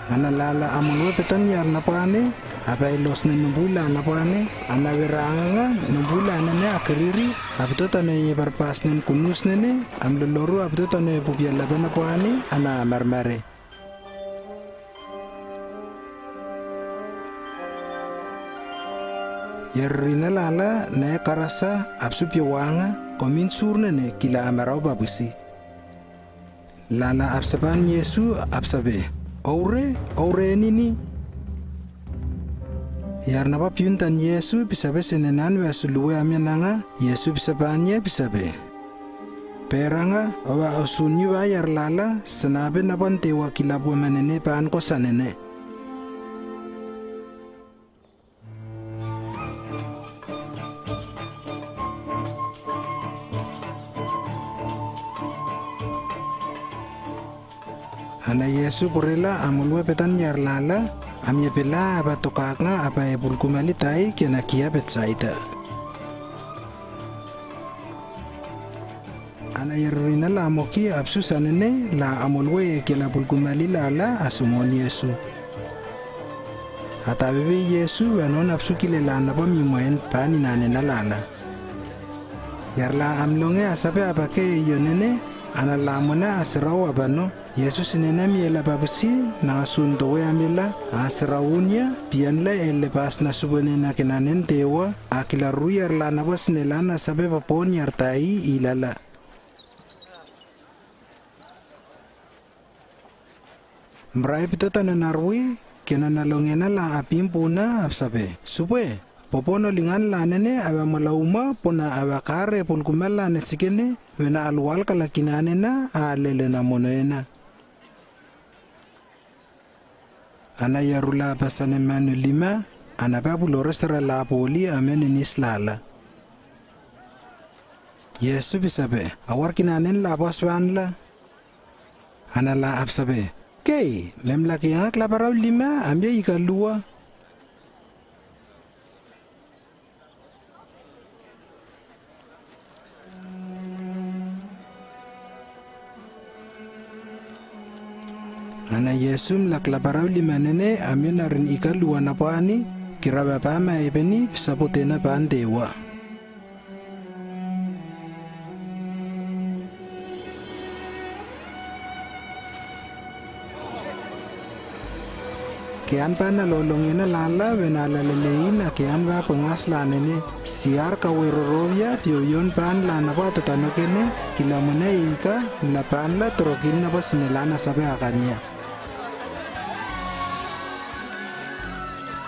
Ana lala amulwe petan yar napane, abay los na numbula napane, ana wiranga numbula nene akariri, abito tane barpas nen kunus nene, amloloru abito tane bubya laban napane, ana marmare. Yarrina lala na karasa absupya wanga, komin sur nene kila amaraw babusi. Lala absaban Yesu absabe. Aure nini. Yar napa piuntan Yesu pisabe senenan wa suluwe amya nanga Yesu pisabanya pisabe. Peranga awa osunyu wa yarlala sanabe napan tewa kilabu manene paan ko sanene. Ana Yesu purela amulwa petan yarlala amye pela abatokanga apa ebulkumalitai kena kia Betsaida. Ana yerrina la moki apsu sanene la amulwe kela bulkumali la asumon Yesu. Atabebe Yesu wanon apsu kile la napa mimoen pani nane na lala. Yarla amlonge asabe abake yonene ana la mona asraw abano Yesu sinena miela babusi na asuntowe amela asrawunya pianla elle pas na subone na kenanen tewa akila ruyar la napa sinelana sabe papon yartai ilala. Mrai pitota na narwi kena nalongena la apimpuna apsabe supwe popono lingan la nene awa malauma pona awa kare pulkumala na sikene wena alwal kala kinane na alele na monoena. Ana yarula pasane manu lima ana babulo resera la poli amenu nislala. Yesu bisabe awar kinanen la boswan la ana la apsabe. Kay, lemlaki ang klaparaw lima, amya ikalua. Ana Yesum la klaparaw lima nene, amya na rin ikalua na paani, kiraba pa maipeni, sapote na paan dewa. Kian pa nalolongin na lala wenalalein na kian pa pangasla nene siar kawirorovya piyon pan lana pa tatano kene kila muna ika lapan la trokin na pa sinilana sabi akanya.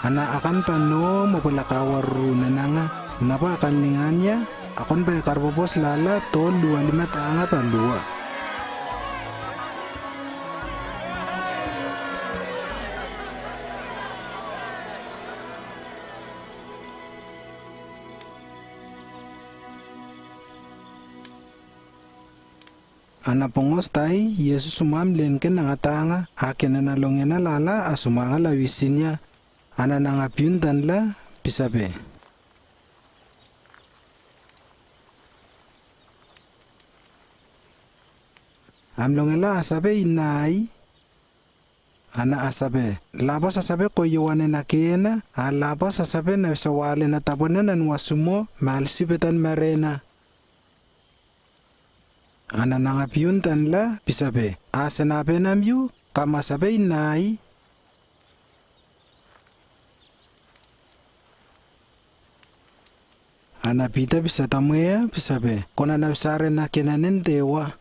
Ana akan pano mapalakawarunan na nga napa akan linganya akon pa karbopos lala to 25 tanga palua. Ana pongos tay Yesus sumamlen ken nangatanga aken na nalongen na lala asumanga lawisinya ana nangapyuntan la pisabe. Amlongela asabe inai ana asabe labas asabe koyewane na kena alabas asabe na sawale na tabona na nuasumo malsibetan marena. Ana nangapyuntan la pisabe asanabe namyu kama sabe inai. Ana pita bisa tamaya pisabe kona nausare na kenanen dewa.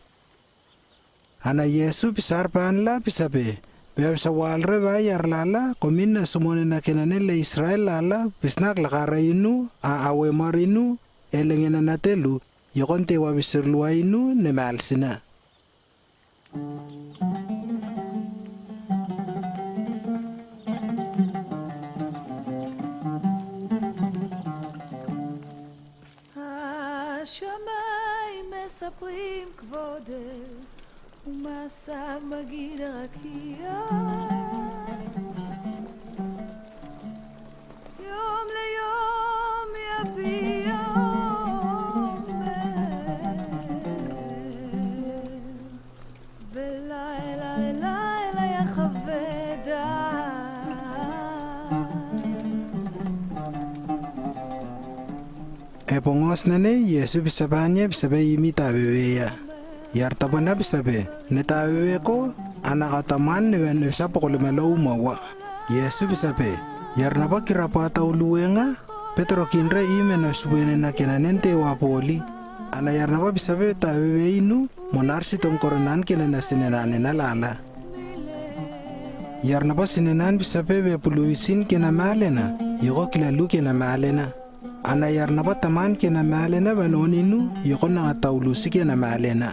Ana Yesu pisar pan la pisabe bea sawalre ba yarlala komin na sumone na kenanen le Israel lala pisnak lakara inu awe marinu elengena natelu yokon tewa bisirlua inu ne malsina. השמיים מספרים כבודך ומעשיו מגיד הרקיע יום ליום יביע ולילה ללילה יחווה דעת. Epongos nene Yesu bisabanya bisabe imita bebeya. Yartabana bisabe netawe ko ana ataman ne sapokole malaumawa. Yesu bisabe yarnaba kirapata uluenga Petro kinre imena subene na kenanente wa poli. Ana yarnaba bisabe tawe inu monarsi tom koronan kenana sinenane na lala. Yarnaba sinenan bisabe be puluisin kena malena. Yoko kilalu kena malena. ana yar na taman kina malena banoninu yoko na taulusi kina malena.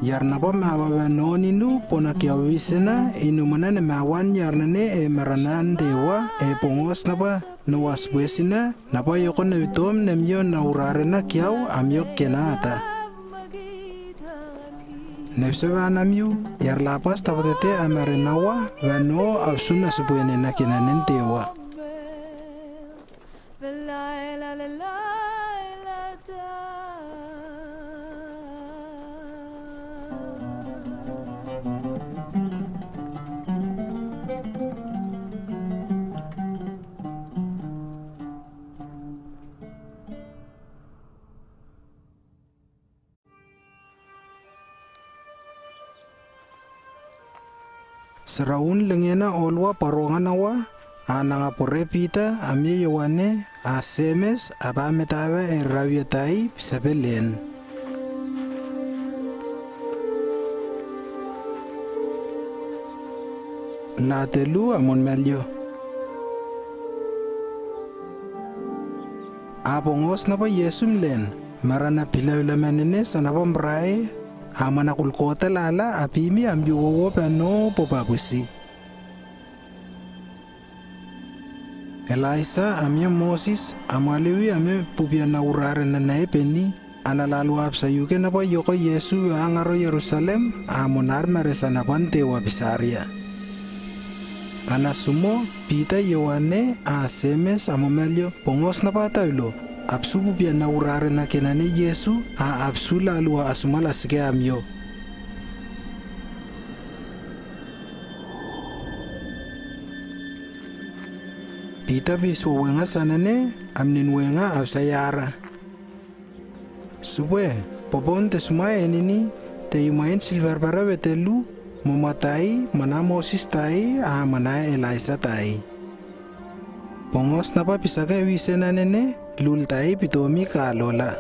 Yar na mawa banoninu pona kia wisena inumana na mawan yar na ne maranan dewa pongos na ba na waswesina na ba yoko na bitom na myo na urare na kiaw amyok kenata. Nefseva namyu yar lapas tapatete amarinawa vano absuna subuene na kinanentewa. Seraun lengena olwa paronganawa ananga porepita amye yowane asemes abametawa raviatai sabelen. La telu amon melyo. Abongos na ba Yesum len marana pilawlamanene sanabam brae amana kulkota lala apimi amyuwo pano popapusi. Elisa amya Moses amalewi ame pupia na urare na naipeni analalu apsa yuke na ba yoko Yesu angaro Yerusalem amonar maresana pante wa bisaria. Anasumo pita yowane asemes amomelyo pongos na patawlo apsu pupia na urare na kenane Yesu apsu lalu asumala sige amyo. Pita biswa wenga sanane amnin wenga apsayara. Suwe popon te sumaye nini te yumain silver para betelu mamatai mana Moses tai mana Elisa tai. Pongos na pa pisaka wisena nene lul tai pitomi kalola.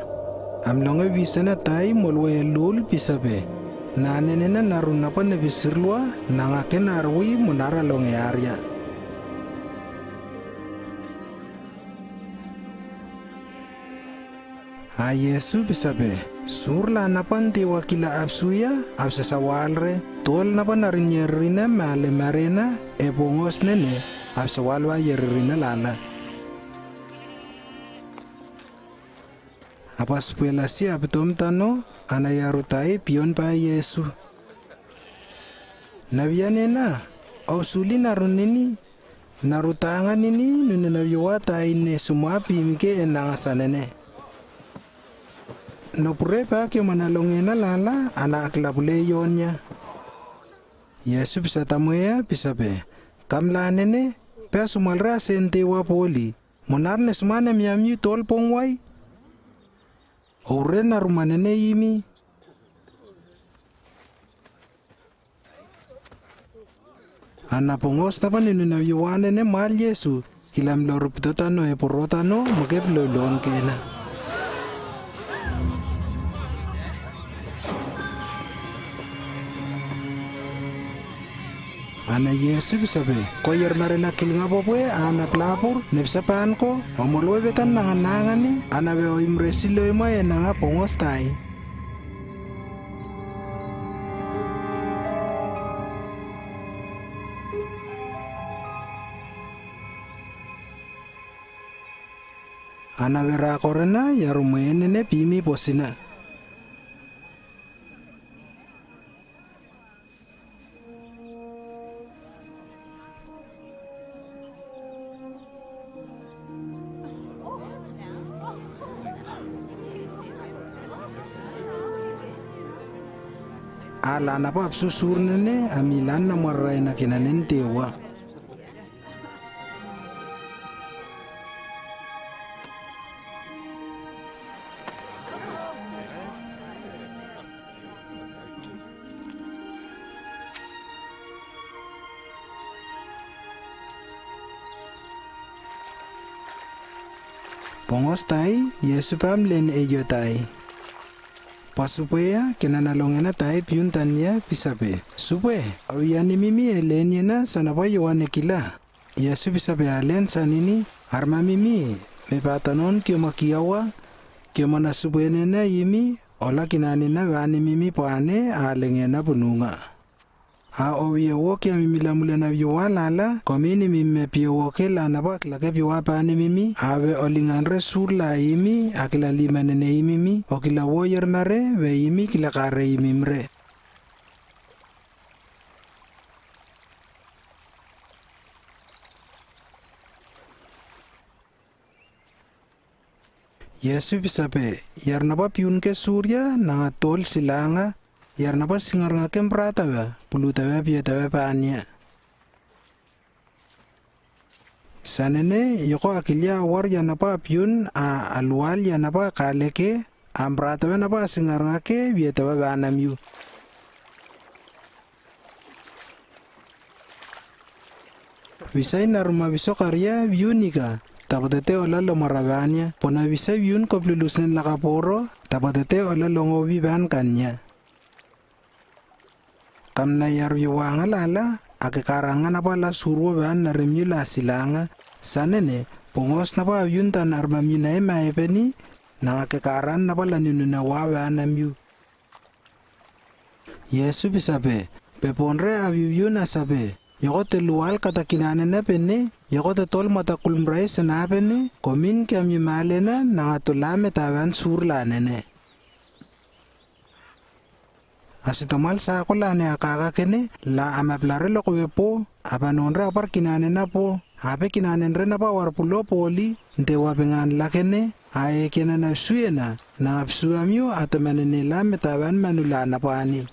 Amlonga wisena tai molwe lul pisabe. Na nene na naruna pa nebisirlua nangake narwi monara longe arya. Yesu pisabe surla napan tewa kila absuya absasawalre tol napan narinyerina male marena pongos nene absawalwa yerina lala. Apas pelasi abetom tano anayarutai pion pa Yesu. Navianena ausuli narunini narutangan nini nunenaviwata ine sumapi mike enangasanene. No pure pa kyo manalongena lala anak labule yonya. Yesu bisa tamuya pisabe kamla nene pe sumalra sente wa poli monarne sumane miamyu tol pongwai ore na rumanene yimi ana pongos na paninu na yuwane ne mal Yesu kilam lorupitotano porotano magep lolon kena. Ana Yesu bisabe koyer marena kilinga popwe ana plapur nepsapan ko omolwe betan nangani ana be oimresilo imo nanga pongos tai. Ana vera korena yarumenene pimi posina. Ala na pa absusur nene amilan na maray na kinanentewa. Pongos tai Yesu pamlen eyo tai. Pasupaya kinanalongena tai piuntanya pisabe. Supe, awiyani mimi eleniena sanapayo kila. Yesu bisabe alen sanini arma mimi me patanon kyo makiawa kyo mana subwenena yimi ola kinanina vani mimi pane alengena bununga. A owie woke mimi lamulena viwalala komini mimi pia woke la nabak lake viwa pane mimi ave olinganre sur la yimi akila limanene yimi okila woyer mare ve yimi kila kare yimimre. Yesu bisabe yarnaba piun ke surya na tol silanga yarnaba singar ngakem pratawa pulutawa piatawa panya. Sanene yoko akilia war yanaba piun a alwal yanaba kaleke ampratawa naba singar ngake piatawa banamyu. Visay naruma visokarya viunika. Tapatete ola lo maravanya, pona visa viun koplulusnen lakaporo, tapatete ola lo ngoviban kanya. Kamna yarviwanga lala, akikarangan apa la surwo ban naremyula silanga, sanene, pongos na pa viun tan armamina maepeni, na akikaran na pala ninuna waban namyu. Yesu bisabe, peponre avivyun asabe. Yokote lual kata kinanena pene, yokote tol mata kulmrai senapene, komin kami malena na tulame tavan surlanene. Asitomal sa kolane akaka kene, la amaplare lo kwepo, abanonre apar kinanena po, ape kinanenre na pa warpulo poli, nte wapengan lakene, ae kena na suena, na apsuamyo atamanene lame tavan manulana pani.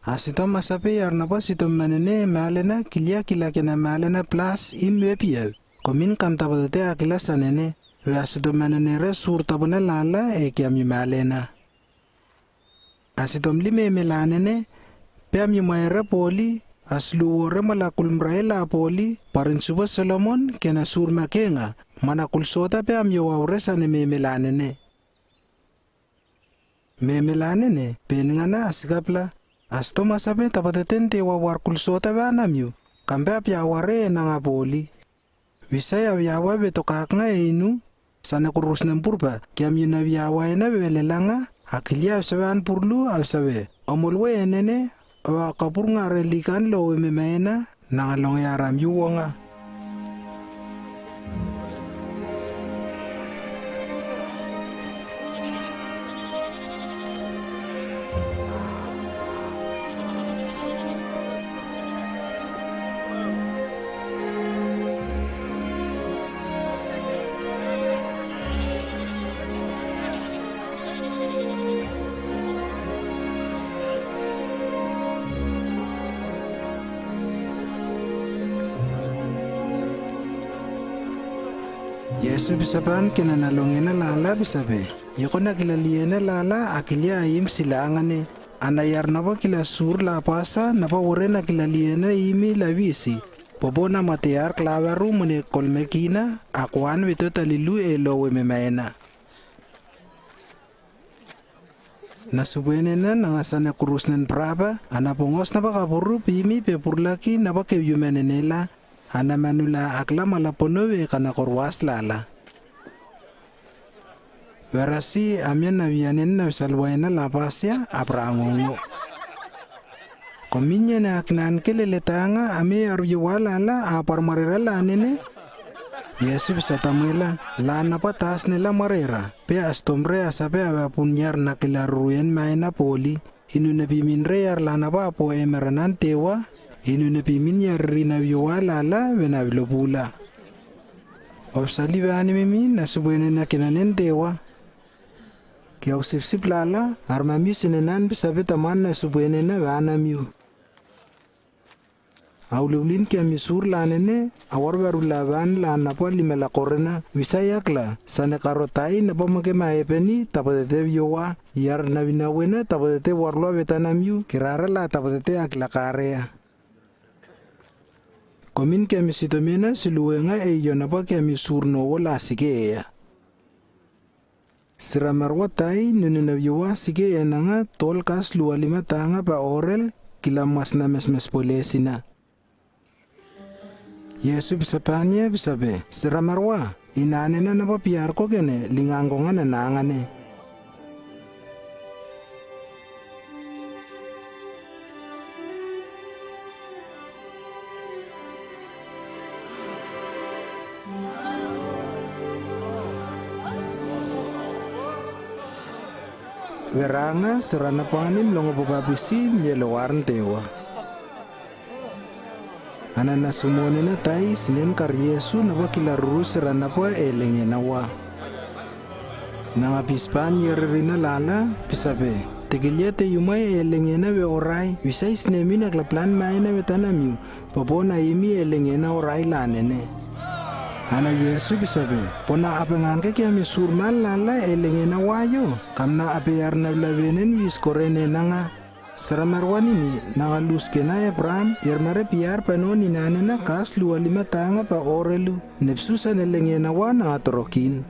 Asitom masape yarnapa sitom manene malena kilia kila kena malena plus imwepia. Komin kam tapote akila sanene. Ve asitom manene re sur tapone lala kiami malena. Asitom lime melanene peami maere poli asluore malakulmraela poli parin suba Solomon kena sur makenga mana kulsota peami waure sane melanene. Melanene peningana asikapla. Asto masabe tapatete wawar kulsota banamyu, kambe apya ware na poli. Visaya vyawa betokak nga inu, sana kurus ng purba, kiam yun na vyawa na belelanga, akilia saban purlu asabe. Omulwe enene, o kapur nga relikan lo memena, nangalong yaram yuwa nga. Yesu bisaban kinanalongena lala bisabe. Yoko na kilaliena lala akilia ayim silangane. Anayar na pa kila sur la pasa na pa ure na kilaliena imi la visi. Popo na matear klavaru mune kolmekina akuan vito talilu elowe memaena. Nasubuenena nangasana kurusnen praba anapongos na pa kapuru pimi pepurlaki na pa kevyumenenela. Ana manula akla malaponowe kana korwas lala. Verasi amyan na vianen na salwaena la pasya aprangongo. Kominya na aknan keleletanga ame arjuwala la aparmarera la nene. Yesu bisatamela la napatas nila marera. Pe astomre asape abapunyar na kilaruyen maena poli. Inu nabiminre yar la napapo emeranan tewa. Inu napimin yarina viwala la venabilopula. Obsaliva animimi nasubuene na kinanen dewa. Kya usipsip lala armami sinenan bisabe taman nasubuene na vanamiu. Aululin kya misur lanene awar barulaban la napa limela korena visayakla sane karotai napa make maepeni tapatete viwa yar navinawena tapatete warlo vetanamiu kirara la tapatete aklakarea. Komin kami sitomena siluenga yonapa kami surno wala sige. Siramarwatai nununavyawa sige enanga tolkas lualima tanga pa orel kila mas na mesmes polesina. Yesu bisapanya bisabe siramarwa inane na napapiar ko kene lingango nga nanangane. Veranga serana panim longo babisi mielowaran tewa. Anana sumone na tai sinen kar Yesu na wakilaru serana pa elenge nawa. Nanga pispan yerina lala pisabe. Tegilia te yumay elenge na we oray. Visay snemi na klaplan may na wetanamiu. Papona imi elenge na oray lanene. Ana Yesu bisabe, pona apengan ke kia misurmal lala elenge na wayo, kamna apeyar na lavenen wis korene nanga. Saramarwan ini nangalus ke na Abraham, irmare piar panon inane na kas 25 tanga pa orelu, nepsusan elenge na wa na atorokin.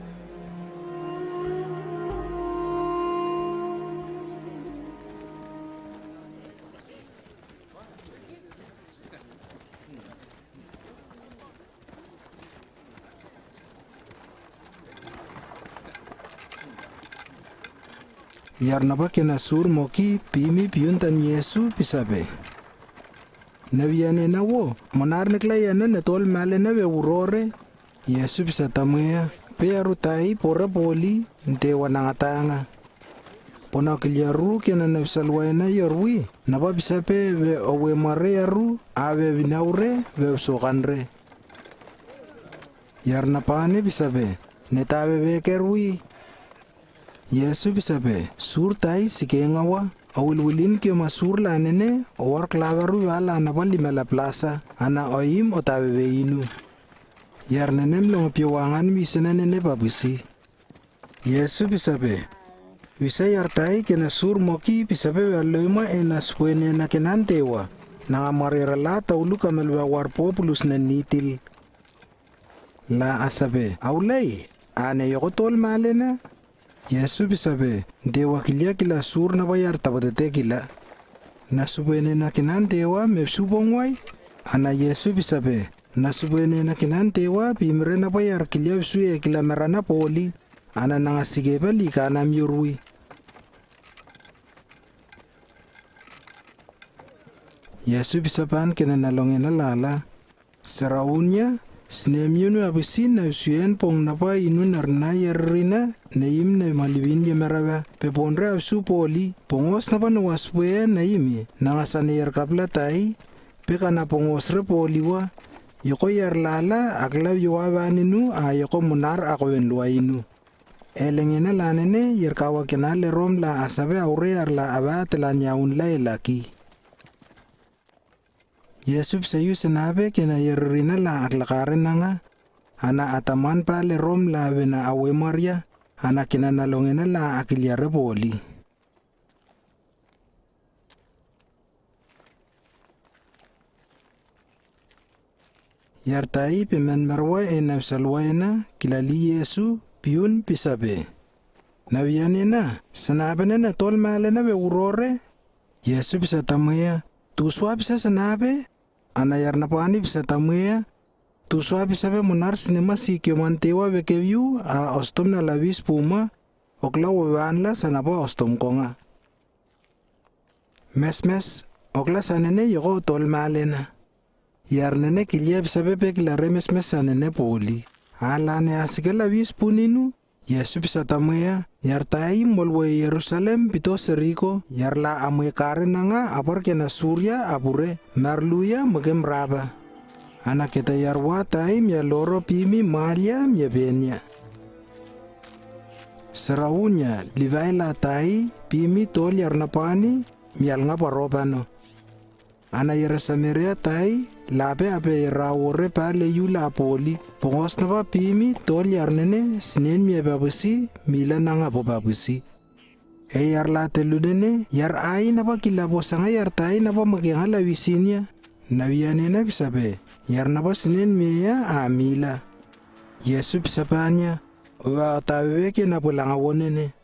Yarnaba kena sur moki pimi piuntan Yesu pisabe. Naviane na wo, monar neklaya na tol male na we urore. Yesu pisatamuya, pe arutai pora poli, nte wanangatanga. Pona kilyaru kena navsalway na yorwi, napa pisape we owe mare yaru, ave vinaure, we usokanre. Yarnapane pisabe, netawe we kerwi. Yesu bisabe sur tai sikengawa awilwilin ke masur la nene or klagaru wala na bali mela plaza ana oim otawe inu yar nenem lo piwangan misena nene babusi. Yesu bisabe bisa yar tai ke na sur moki bisabe walema enas puene na kenantewa na amarera la taulu kamelwa war populus na nitil la asabe aulay ane yokotol malena. Yesu bisabe dewa kilia kila sur na bayar tabadete kila. Nasubene na kinan dewa mepsubongway. Ana Yesu bisabe nasubene na kinan dewa bimre na bayar kilia suye kila merana poli. Ana nangasige bali kana myurwi. Yesu bisaban kena nalonge na lala. Saraunya Snemyunu abisin na suyen pong napa inu narna yerrina neim na malibin yemarawa peponre absu poli pongos napa nuwaspuye na imi nangasan yer kapla tai peka na pongosre poliwa yoko yer lala aklaw yuwabaninu a yoko munar akwen luwainu elengena lanene yer kawa kenale rom la asabe aure yer la aba telan yaun la elaki. Yesu sayu senabe kena yerrina la aklakaren nanga. Ana ataman pale rom la vena awe maria. Ana kena nalongena la akilyare poli. Yartai pemen marwa ena salwaena kilali Yesu piun pisabe. Navianena senabene na tol malena be urore. Yesu bisa tamaya tuswa bisa senabe. Ana yarnapani bisa tamuya tuswa bisa be munar sinema si kemantewa bekeviu a ostom na lavis puma okla wewanla sanapa ostom konga mes okla sanene yoko tol malena yarnene kilia bisa be pekla remes sanene poli alane asike lavis puninu. Yesu bisa tamuya yartai molwe Yerusalem pito seriko yarla amwe kare nanga apar kena surya apure marluya magem raba ana keta yarwa tai mya loro pimi maria mya benya seraunya livaila tai pimi tol yarnapani myal nga parobano ana Yerusalem tai labe abe rawore pale yula poli pongos na pa pimi tol yarnene sinen mie babusi mila nanga po babusi yar la telunene yar ai na pa kilabo sanga yar tai na pa makianga la visinya naviane na bisabe yar na pa sinen mie ya a mila Yesu bisabanya wa tawe ke na pulanga wonene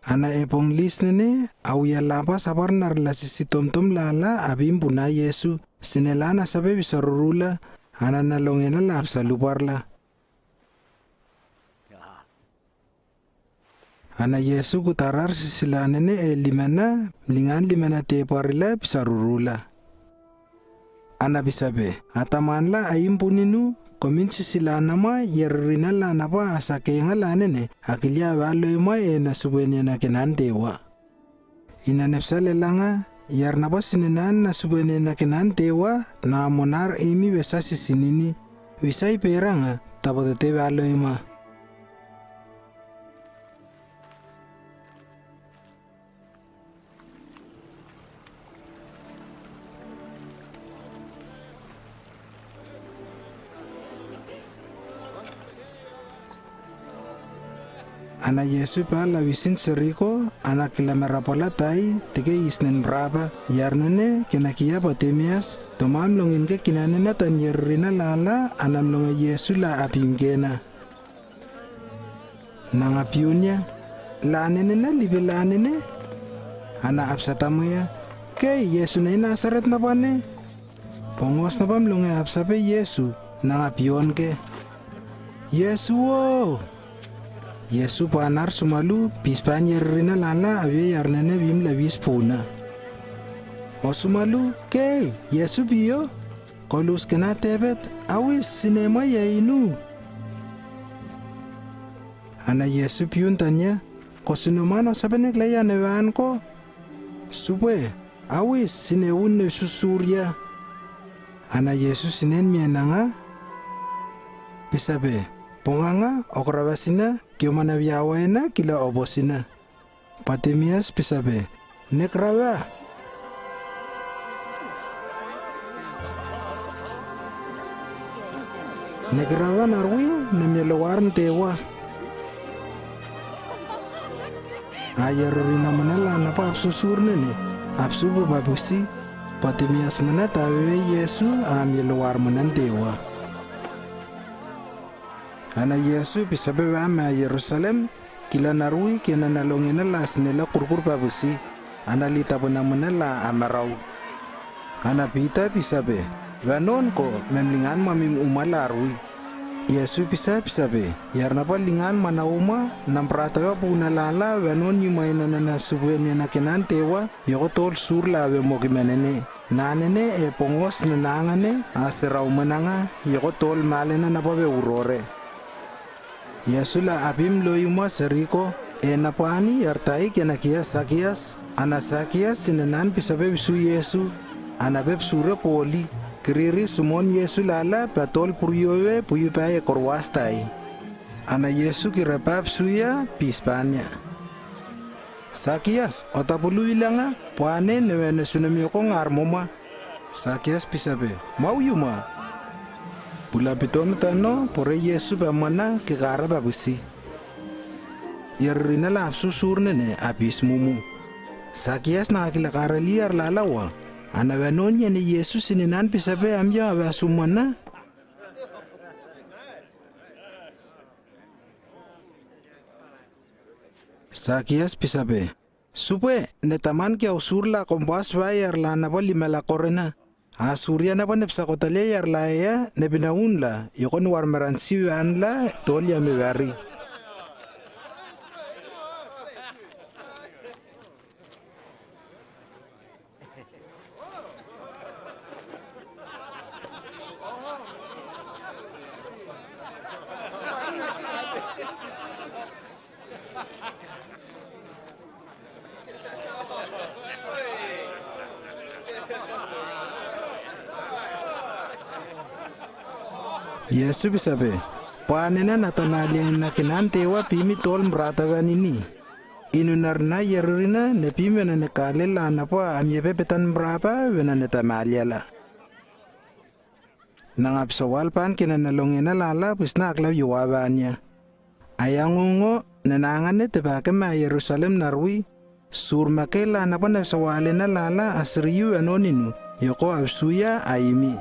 Ana epong lis nene au ya lapa sabar nar la sisi tom lala abim puna Yesu sinelana sabe bisarurula ana nalongena la saluparla. Ana Yesu kutarar sisila nene limana limana te parila bisarurula. Ana bisabe atamanla ayimpuninu komin sisila nama yerrina la napa asakenga la nene akilia valo ima na subenya na kenantewa. Ina nepsale langa yar napa sinenan na subenya na kenantewa na monar imi besa sisinini wisai peranga tapote valo ima. Ana Yesu pa la visin seriko ana kilamera pola tai tege isnen raba yarnene kenakia Bartimeas tomam longin ke kinanena tan yerrina lala anam longa Yesu la apingena nanga piunya la nene na libela nene ana absatamuya ke Yesu na Nazaret na pane pongos na pam longa absape Yesu nanga pion ke Yesu wo Yesu panar sumalu pispanya rina lala abe yarnene bim la bispuna. O sumalu ke Yesu bio kolus kena tebet awis sinema ya inu. Ana Yesu piun tanya kosunumano sabenek laya nevan ko supwe awis sineun ne susurya. Ana Yesu sinen miananga bisabe ponganga okrabasina kiomana viawena kila obosina. Bartimeas pisabe nekraba. Nekraba narwi nemyelowarn tewa. Ayarrina manala napa absusur nene absubu babusi. Bartimeas mana tawe Yesu amyelowar manan tewa. Ana Yesu pisabe wama Yerusalem kila narui kena nalongena la snela kurkur babusi ana litabuna munela amarau. Ana pita pisabe wanon ko memlingan mamim umalarui. Yesu pisabe yarna palingan mana uma nampratawa puna lala wanon yumaina na subwenya na kenantewa yoko tol sur la we mokimenene. Nanene e pongos na nangane asirau menanga yoko tol malena na pabe urore. Yesu la abim loyuma seriko napani yartai kenakia Sakias ana Sakias sinenan pisabe bisu Yesu ana beb sura poli kiriri sumon Yesu lala patol puryowe puyupaye korwastai ana Yesu kirapap suya pispanya Sakias otapulu ilanga puane newene sunamiyoko ngarmoma Sakias pisabe mauyuma Pula piton tano pore Yesu pamana ke gara babusi. Yarrina la absusur nene abis mumu. Sakias na akila kara liar lalawa. Ana wanon ni Yesu sininan pisabe amya abasumana. Sakias pisabe. Supe netaman kia usur la kompas bayar la nabali melakorena. Surya na pa nepsakotale yarlaya nebinaun la yokon warmaran siwan la tol ya megari. Yesu bisabe panena natanalia na kinantewa pimi tol mratavan ini inunarna yerrina ne pimi na nekale la napa amyepe petan brapa vena netamaliala nangapsawal pan kinanalongena lala pisna aklaw yuwabanya ayangungo nanangane tebake ma Yerusalem narwi surmake la napa napsawalena lala asriyu anoninu yoko absuya aimi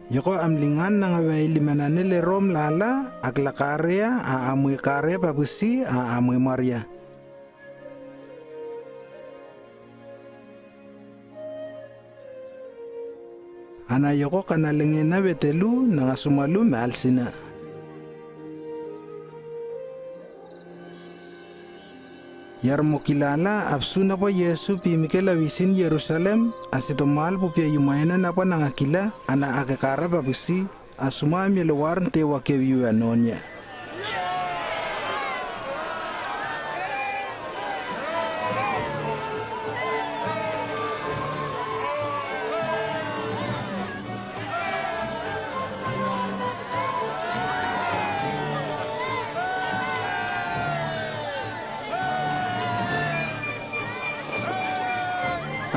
Yoko amlingan na nga ilimanane le rom lala aglakaria a amoy kare pabusi a amoy Maria. Ana yoko kanalingin na betelu na nga sumalu maalsina. Yarmo kilala apsu na po Yesu pimikela wisin Yerusalem asitomal po pia yumayana na po nangakila ana akakara babusi asuma luar tewa kewiu anonya.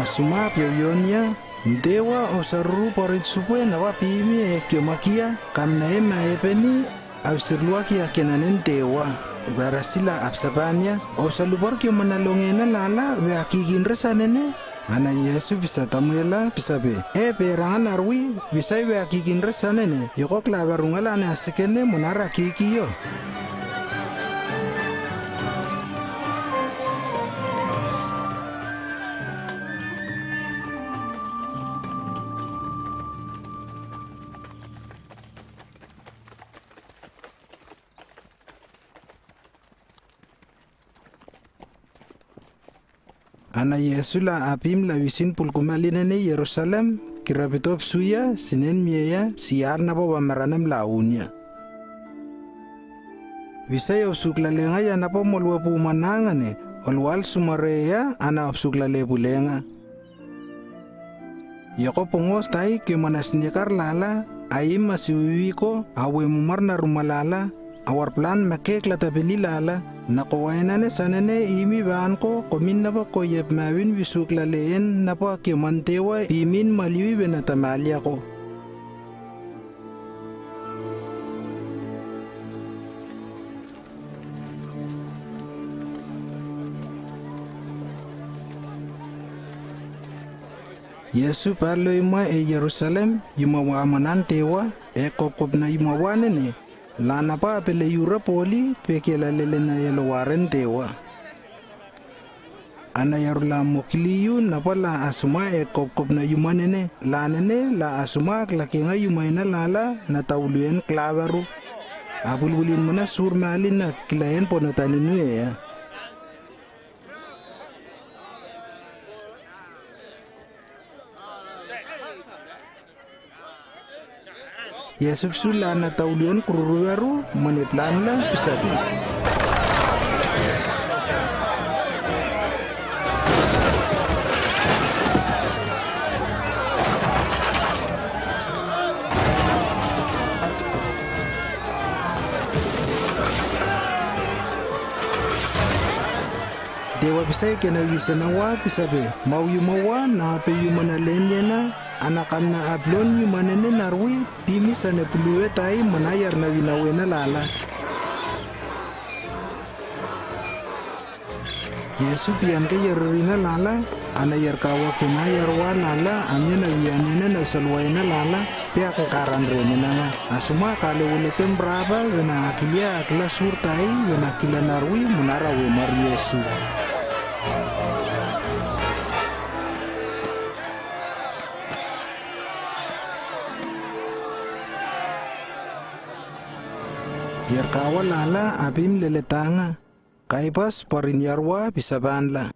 Asuma pioyonia dewa osaru porit supwe na wapimi ekyomakia kamna ema epeni absirluaki akenanen dewa barasila absabania osalubor kyomanalongena lala we akiginresanene ana Yesu bisa tamuela bisabe perangan arwi bisa we akiginresanene yoko klabarungala na asikene monara kikiyo. Ana Yesu la apim la wisin pulkumalinene Yerusalem kirabitop suya sinen miya siyar na po bamaranam launya. Visay opsuklalenga ya na po molwa pumanangane olwal sumareya ana opsuklale pulenga. Yoko pongos tay kimanasnikar lala ayim masiwiwiko awe mumar na rumalala awar plan makek latapili lala. Nakuwainane sanane imi baan ko komin na po ko yep mawin wisuklaleen na po kimantewa pimin maliwi benatamalya ko. Yesu parlo ima Yerusalem yumawamanan tewa kopkop na yumawanene. Lana pa pele yura poli pekela lele na yelowaren tewa. Ana yarula mokiliyu na pala asuma kopkop na yumanene. Lanene la asuma klakenga yumayna lala na tauluyen klavaru. Abulbulin mo na surmalin na kilayen po na taninu ya. Yesus sula na tauluan kururuaru maniplan la pisabi. Dewa pisay kena wisa na wa pisabi. Mau yumawa na pe yumanalenya na. Anakam na ablon yumanene narwi pimi sa nepuluwe tay manayar na winawe na lala. Yesu piyan ke yaruri na lala anayar kawa kinayarwa lala amya na wiyanene na salway na lala pia kakaran rene na nga. Asuma kale ulekem braba wena akilia akla surtay wena akila narwi munarawe mar Yesu. Yarkawa lala abim leletanga. Kaipas parinyarwa bisabanla.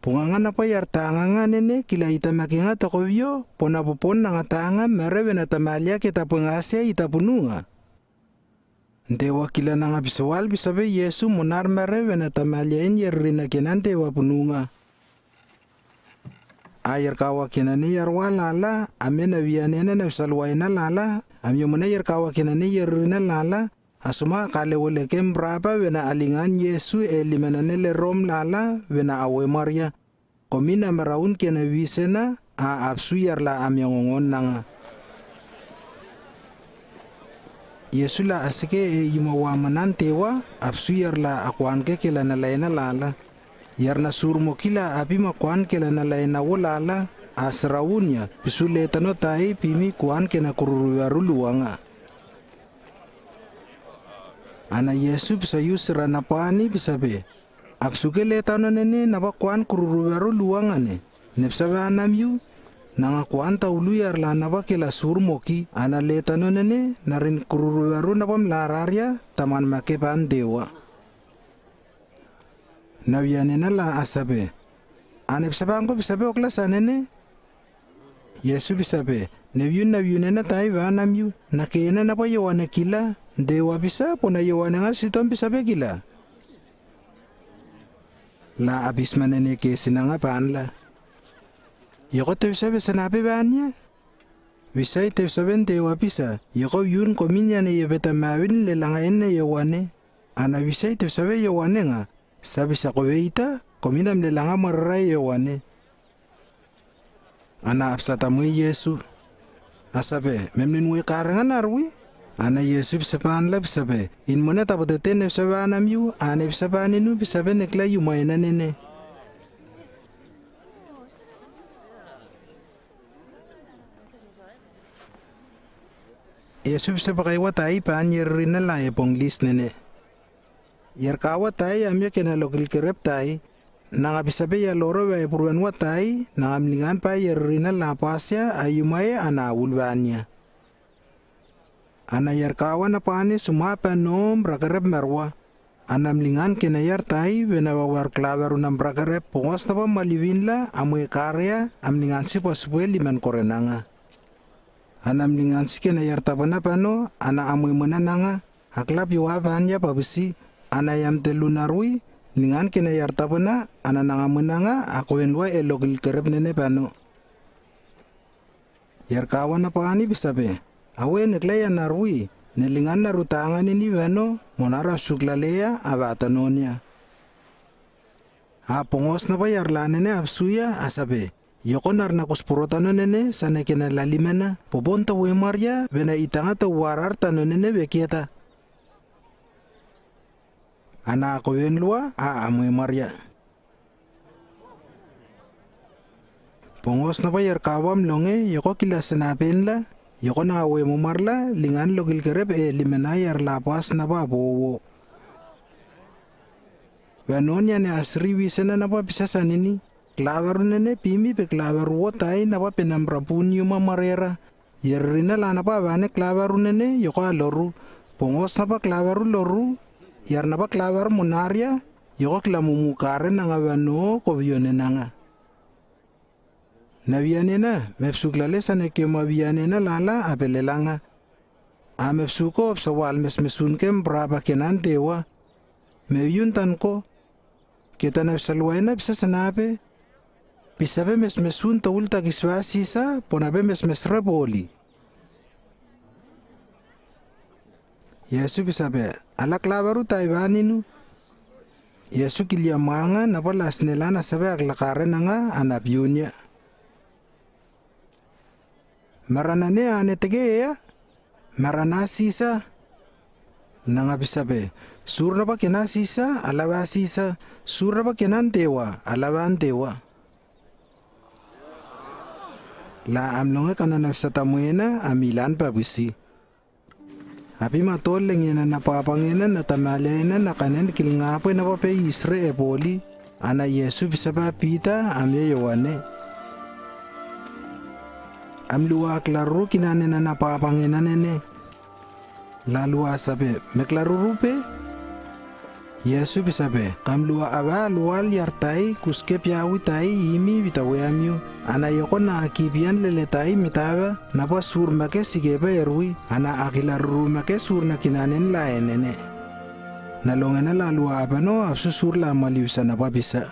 Pungangan na pa yartanga nga nene kila itamaki nga tokobyo ponapopon na nga tanga merewe na tamalya kita pengasya itapununga. Ndewa kila na nga bisawal bisabe Yesu munar merewe na tamalyain yarrina kinan dewa pununga. Ayarkawa kinani yarwa lala amena wiyanena na usalway na lala. Amyo muna yarkawa kinani yarrina lala. Asuma kale wole kembrapa wena alingan Yesu limananele rom lala wena awe Maria. Komina maraun kena wisena apsu yarla amyongongon nanga. Yesu la asike yumawamanan tewa apsu yarla akwan ke kila nalayna lala. Yarna surmo kila api makwan kila nalayna wo lala asraunya pisule tano tai pimi kuan kena kururuaru luanga. Ana Yesu bisa yusra napani bisa be. Apsuke le tano nene napa kuan kururuaru luanga ne. Nepsawe anam yu nanga kuan taulu yar la napa kila surmoki ana le tano nene narin kururuaru napa mlararia taman make pan dewa. Nawianena la asabe. Ane bisabango bisabe okla sanene. Yesu bisabe. Navyunena tai vanam yu. Nakena napa yawane kila. Dewa bisa pona yawane nga sitom bisabe kila. La abismanene ke sinanga panla. Yoko te bisabe sanape banya. Bisay te bisaben dewa bisa. Yoko yun kominya ne yebeta mawin le langaene yawane. Ana bisay te bisabe yawane nga. Sabi sa koweita. Kominam le langa mararay yawane. Ana apsatamu Yesu. Asabe memnin wi karangan arwi. Ana Yesu bisapan la bisabe. In mona tapotete ne bisabanam yu. Ane bisabaninu bisabe nekla yumayna nene. Yesu bisabakay watay pan yerrina la eponglis nene. Yerkawa tay amya kinalokil kirep tay. Nanga bisabe ya loro wa epurwan watay. Nanga mlingan pa yerrina la pasya ayumay ana ulwanya. Ana yerkawa na pani sumapa nom rakarep merwa. Ana mlingan kinayar tay wenawawar klawaru nam rakarep pongos na pa maliwin la amoy karya amlingan si poswe liman korenanga. Ana mlingan si kinayar tapana pano ana amoy manananga aklap yuwa vanya pabisi. Ana yam telunarwi lingan kinayar tapana ana nanga menanga akwenwa elokil kerep nene pano. Yerkawa na pani bisabe. Awe neklaya narwi nelingan narutangan ini wano monara suklaleya abatanonia. Pongos na pa yarlanene apsuya asabe. Yoko narna kuspurotano nene sana kina lalimena pobonta we Maria vena itanga ta warar tano nene bekieta. Ana ako wenlua amoy Maria. Pongos na pa yarkawam longe yoko kila sanapen la yoko na we mo marla lingan logil kerep limena yar lapas na pa bowo. Wanonya ne asri wisena na pa bisa sanini. Klawaru nene pimi pe klawaru wotai na pa penamrapuni marera. Yerrina la na pa bane klawaru nene yoko aloru. Pongos na pa klawaru loru. Yar na pa klawaru monaria yoko klamumukare na nga wano kobyone na nga. Navianena mepsuklale sa neke mavianena lala apelelanga. Mepsuko sawal mesmesunkem braba kenan dewa. Meyuntan ko. Kita na salwayna bisa sanape. Pisabe mesmesun taul tagiswa sisa ponabe mesmesra boli. Yesu pisabe ala klawaru taiwaninu. Yesu kiliamanga napalas nila na sabe aglakare nga anabyunya. Maranane ane tegeya. Marana sisa. Nanga pisabe surna pa kena sisa alawa sisa. Surna pa kenan dewa alawan dewa. La amlonga kana nafsatamuena amilan pabusi. Api matoleng yana napapangena natamalena nakanen kilingapo na pape Isre eboli. Ana Yesu bisaba pita amya yawane. Amluwa klaru kinanena napapangena nene. Laluwa sabe meklarurupe. Yesu bisabe kamluwa aba luwal yartai kuske piawi tai imi bitaweamyu. Ana yoko na akibian leletai mitaba napa sur make sigeba erwi. Ana akilaruru make sur na kinanen laenene. Nalongena laluwa aba no absusur la maliusa napa bisa.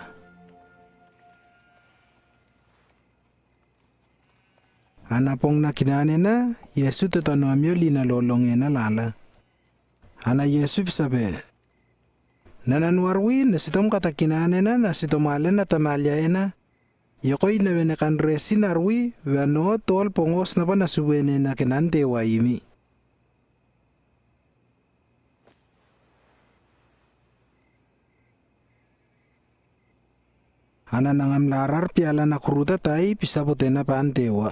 Ana pong na kinanena Yesu tetanomyo lina lolongena lala. Ana Yesu bisabe nananwarwi nasitom katakinanena nasitomalen na tamalyaena. Yokoy na venekan resin arwi vano tol pongos na pa nasuwene na kinante wa imi. Ana nangam larar piala na kruta tai pisapote na pan dewa.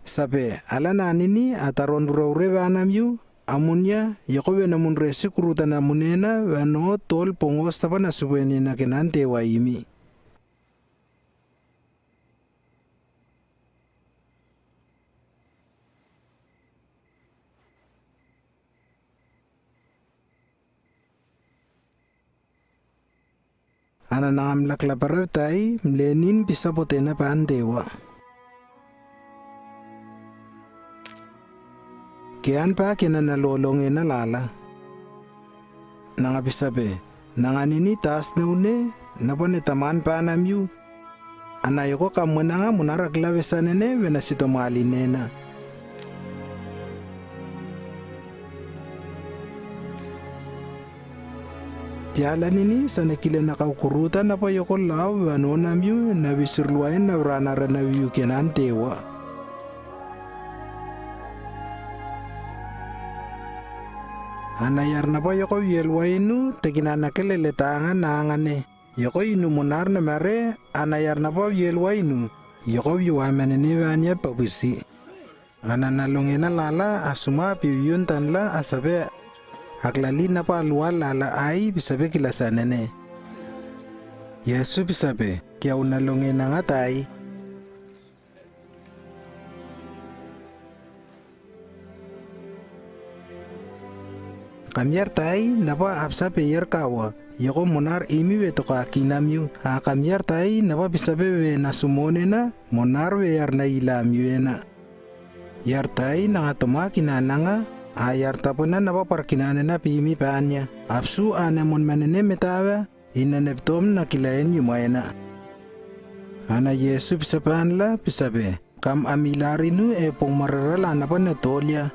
Sabe ala na nini ataron ure vanamyu amunya yakobe na munresi kruta na munena vano tol pongos tapa na subeni na kenan dewa imi. Ana nangam laklaparaw tay mlenin pisapote na pan dewa. Kian pa kinanalolonge na lala. Nangapisabe, nanganini taas na une, napone taman pa namyu. Anayoko kamuna nga munaraklavesanene venasito malinena. Piala nini sa nakila nakaukurutan na pa yoko lao vano namyu na visurluayan na ranara na viyu kenan dewa. Anayar na pa yoko vielwainu tekinanakeleletangan na angane. Yoko inu munar na mare anayar na pa vielwainu. Yoko viwamanene vanya pabisi. Ananalungin na lala asuma piyun tanla asabe. Aklali na pa alwa lala ay bisabe kilasanene. Yesu bisabe kaya unalungin na nga tay. Kamyar tay napa apsa peyer kawa. Yoko monar imi weto ka kinamyu. Kamyar tay napa bisabe we nasumone na monar we yar na ilamyu ena. Yar tay nangatuma kinananga. Ayar tapuna napa parkinane na pimi paanya. Apsu anamon manene metawa. Inaneptom na kilayen yumayana. Ana Yesu pisapan la pisabe. Kam amilarinu pong mararala napa netolya.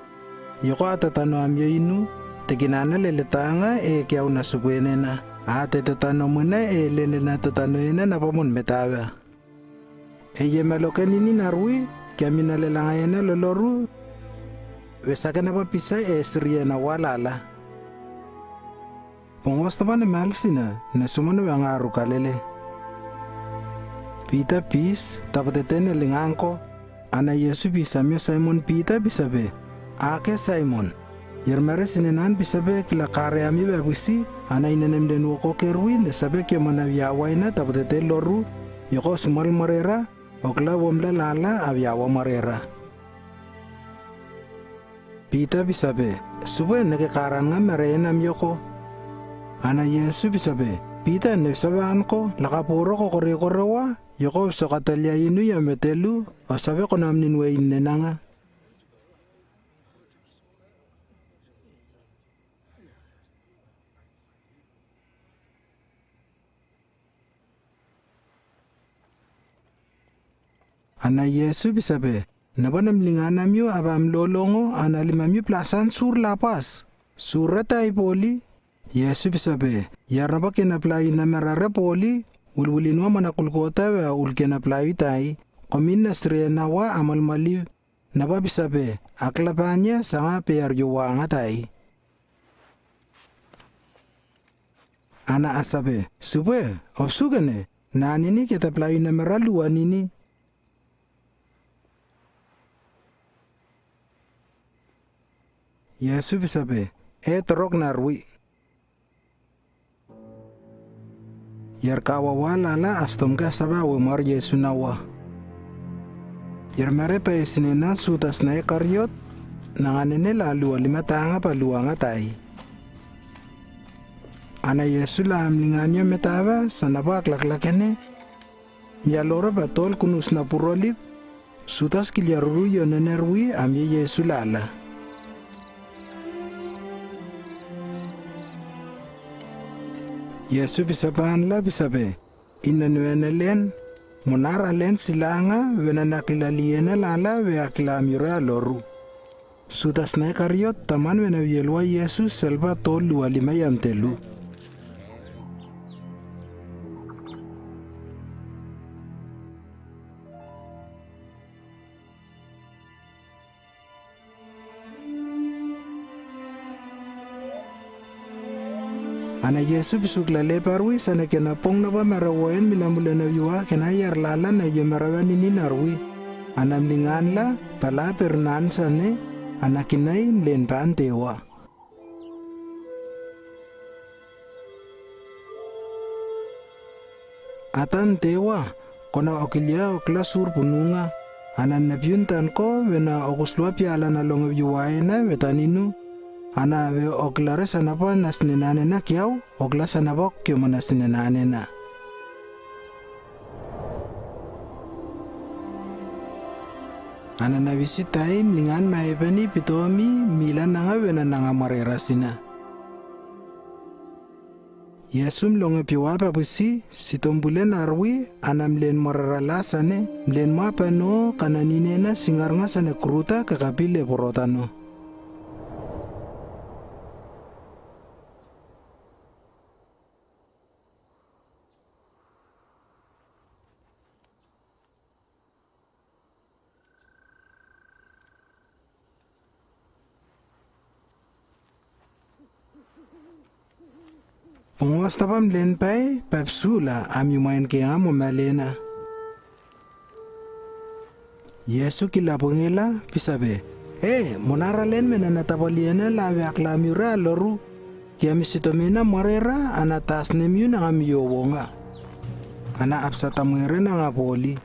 Yoko atatano amyo inu. Teginana leletanga kaya unasubwene na. Ate tatano muna lele na tatano ena napa mon metawa. Ye malokanini narui. Kaya minalelangayana loloru. Wesaka na pa pisa sriya na walala. Pongwas na pa na malsina na sumano ang araw kalele. Pita pis tapatete na lingangko. Ana Yesu bisamyo Simon Pita bisabe. Ake Simon. Yermare sinenan bisabe kila kareami babisi. Ana inanem den woko kerwin sabe kya manawiyaway na tapatete loru. Yoko sumal marera. Okla womla lala awiyawa marera. Pita bisabe, suwe nakikaran nga marena miyoko. Ana Yesu bisabe, Pita nagsabaan ko, lakapuro ko kore-korewa, yoko so katalya inu ya metelu, o sabi ko namin wain na nga. Ana Yesu bisabe, nabanamlingan namyo abam lolongo analimamyo plasan sur lapas. Surata ay poli. Yesu bisabe, yarnaba kinaplay na marara poli. Ululin wa manakulkota wa ulkinaplay tay. Komin na srenawa amalmaliw. Nababisabe, aklapanya sa nga peyaryowa nga tay. Ana asabe, sube, opsugane, nanini kitaplay na maraluwa nini. Yesu bisabe, torok narwi. Yarkawa walala astom ka saba wemar Yesu nawa. Yarmare pa isinena sutas na karyot, nanganene lalu alimatanga paluwa nga tay. Ana Yesu la amlinganyo metawa sanaba klaklakene. Yalora batol kunus na purolip, sutas kilyaruru yonenerwi amye Yesu lala. Yesu bisabahan la bisabe, inanuenelen, monar alen silanga, venanakilaliena lala veakilamira loru. Sutas na karyot taman venawiyelwa Yesu selva tolu alimayantelu. Ana Yesu bisuklale parwi sana kena pong na ba marawayan milamula na yuwa kena yar lala na yamarawan ni narwi. Ana mlingan la pala pernan sane ana kinay mlen pantewa. Atan tewa kona okilia okla sur pununga. Ana nabyuntan ko wena okuswa piala na long yuwaena wetaninu. Ana we oklare sanapa nasninane na kiaw okla sanapok kyo manasninane na. Ana nabisitai mlingan maipani pitomi mila nanga wena nanga marerasina. Yesum longa piwa papusi sitombulen arwi ana mlen mareralasane mlen mapano kananinena singarnga sane kruta kakapile porotano. Pungwas tapam len pay papsula amimain kaya mo malena. Yesu kilapungila pisabe. Monara len mena natapaliena lawe aklamura loru. Kaya misitomena marera anatas nemyu na amiyowonga. Ana apsatamwere na nga poli.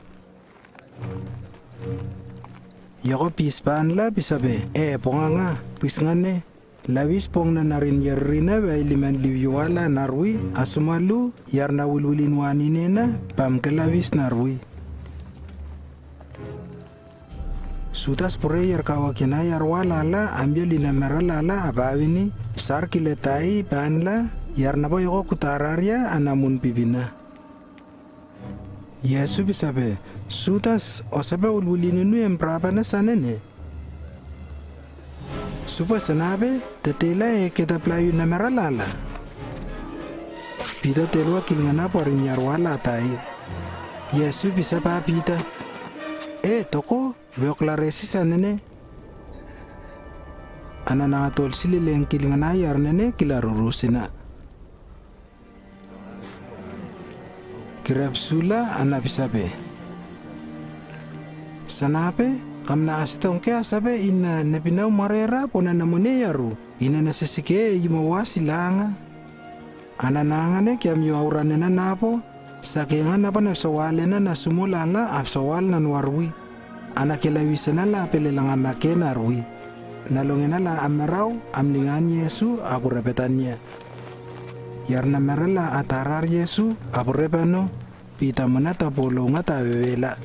Yoko pispan la pisabe. Ponga nga pisngane. Lawis pong na narin yarina wa iliman liwala narwi asumalu yar na wulwilin waninena pam kelawis narwi. Sutas pure yar kawakina yar walala ambia lina meralala abawini sar kiletai panla yar na yoko kutararia anamun pibina. Yesu bisabe sutas osabe wulwilinu emprapa na sanene. Supa sanabe tetela kita playu na meralala. Pita telwa kilingana porin yarwala tai. Yesu bisa pa pita. Toko weoklaresi sanene. Ana nangatol silileng kilingana yarnene kilarurusina. Kirapsula ana bisabe. Sanabe kamna astong kaya sabe ina napinaw marera pona namune yaru ina nasasike yimawasi langa. Ana nangane kaya miyawrane na napo sakenga napa napsawale na nasumulala apsawal na nuarwi. Ana kilawisa na la pelelang amake narwi. Nalongena la amaraw amlingan Yesu apurepetanya. Yarna merala atarar Yesu apurepano pita manata polonga tawewela.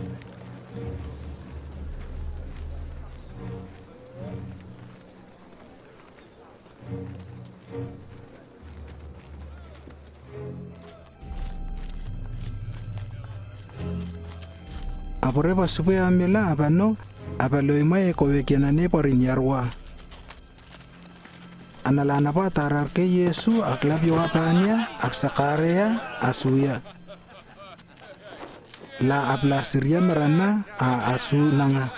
Apore pasupe amela apano apaloima ekowekiana ne porin yarwa. Analana pa tarar ke Yesu aklabyo apanya apsakareya asuya. La aplasirya merana asu nanga.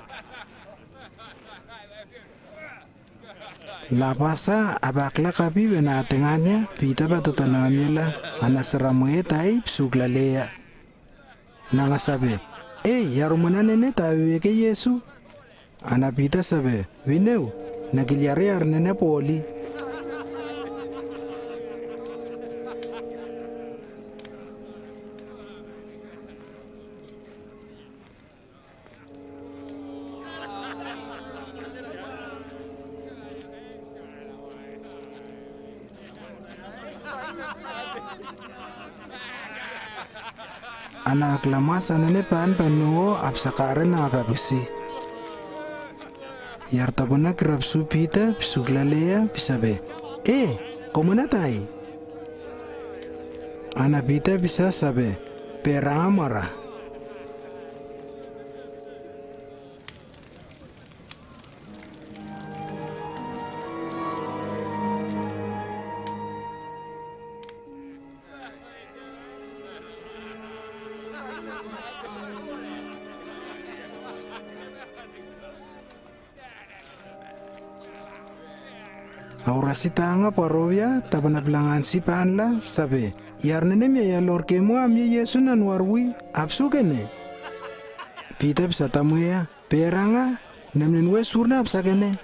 La pasa abakla kapi wena tengahnya pita batutanamela anasaramuye tai psuklalea. Nanga sabe. Yarumana nene tawe ke Yesu. Anapita sabe, wineu, nagilyari arnene poli. Anak lama sanane pan pano apsakare na apabusi. Yartabona krapsu pita psuklalea pisabe. Komuna tai? Ana pita bisa sabe, peramara. Aurasita nga parovya tapanaplangan si panla sabi, yarnene miya lor kemo amya Yesu nan warwi apsukene. Pita bisa tamuya peranga nemnin we surna apsakene.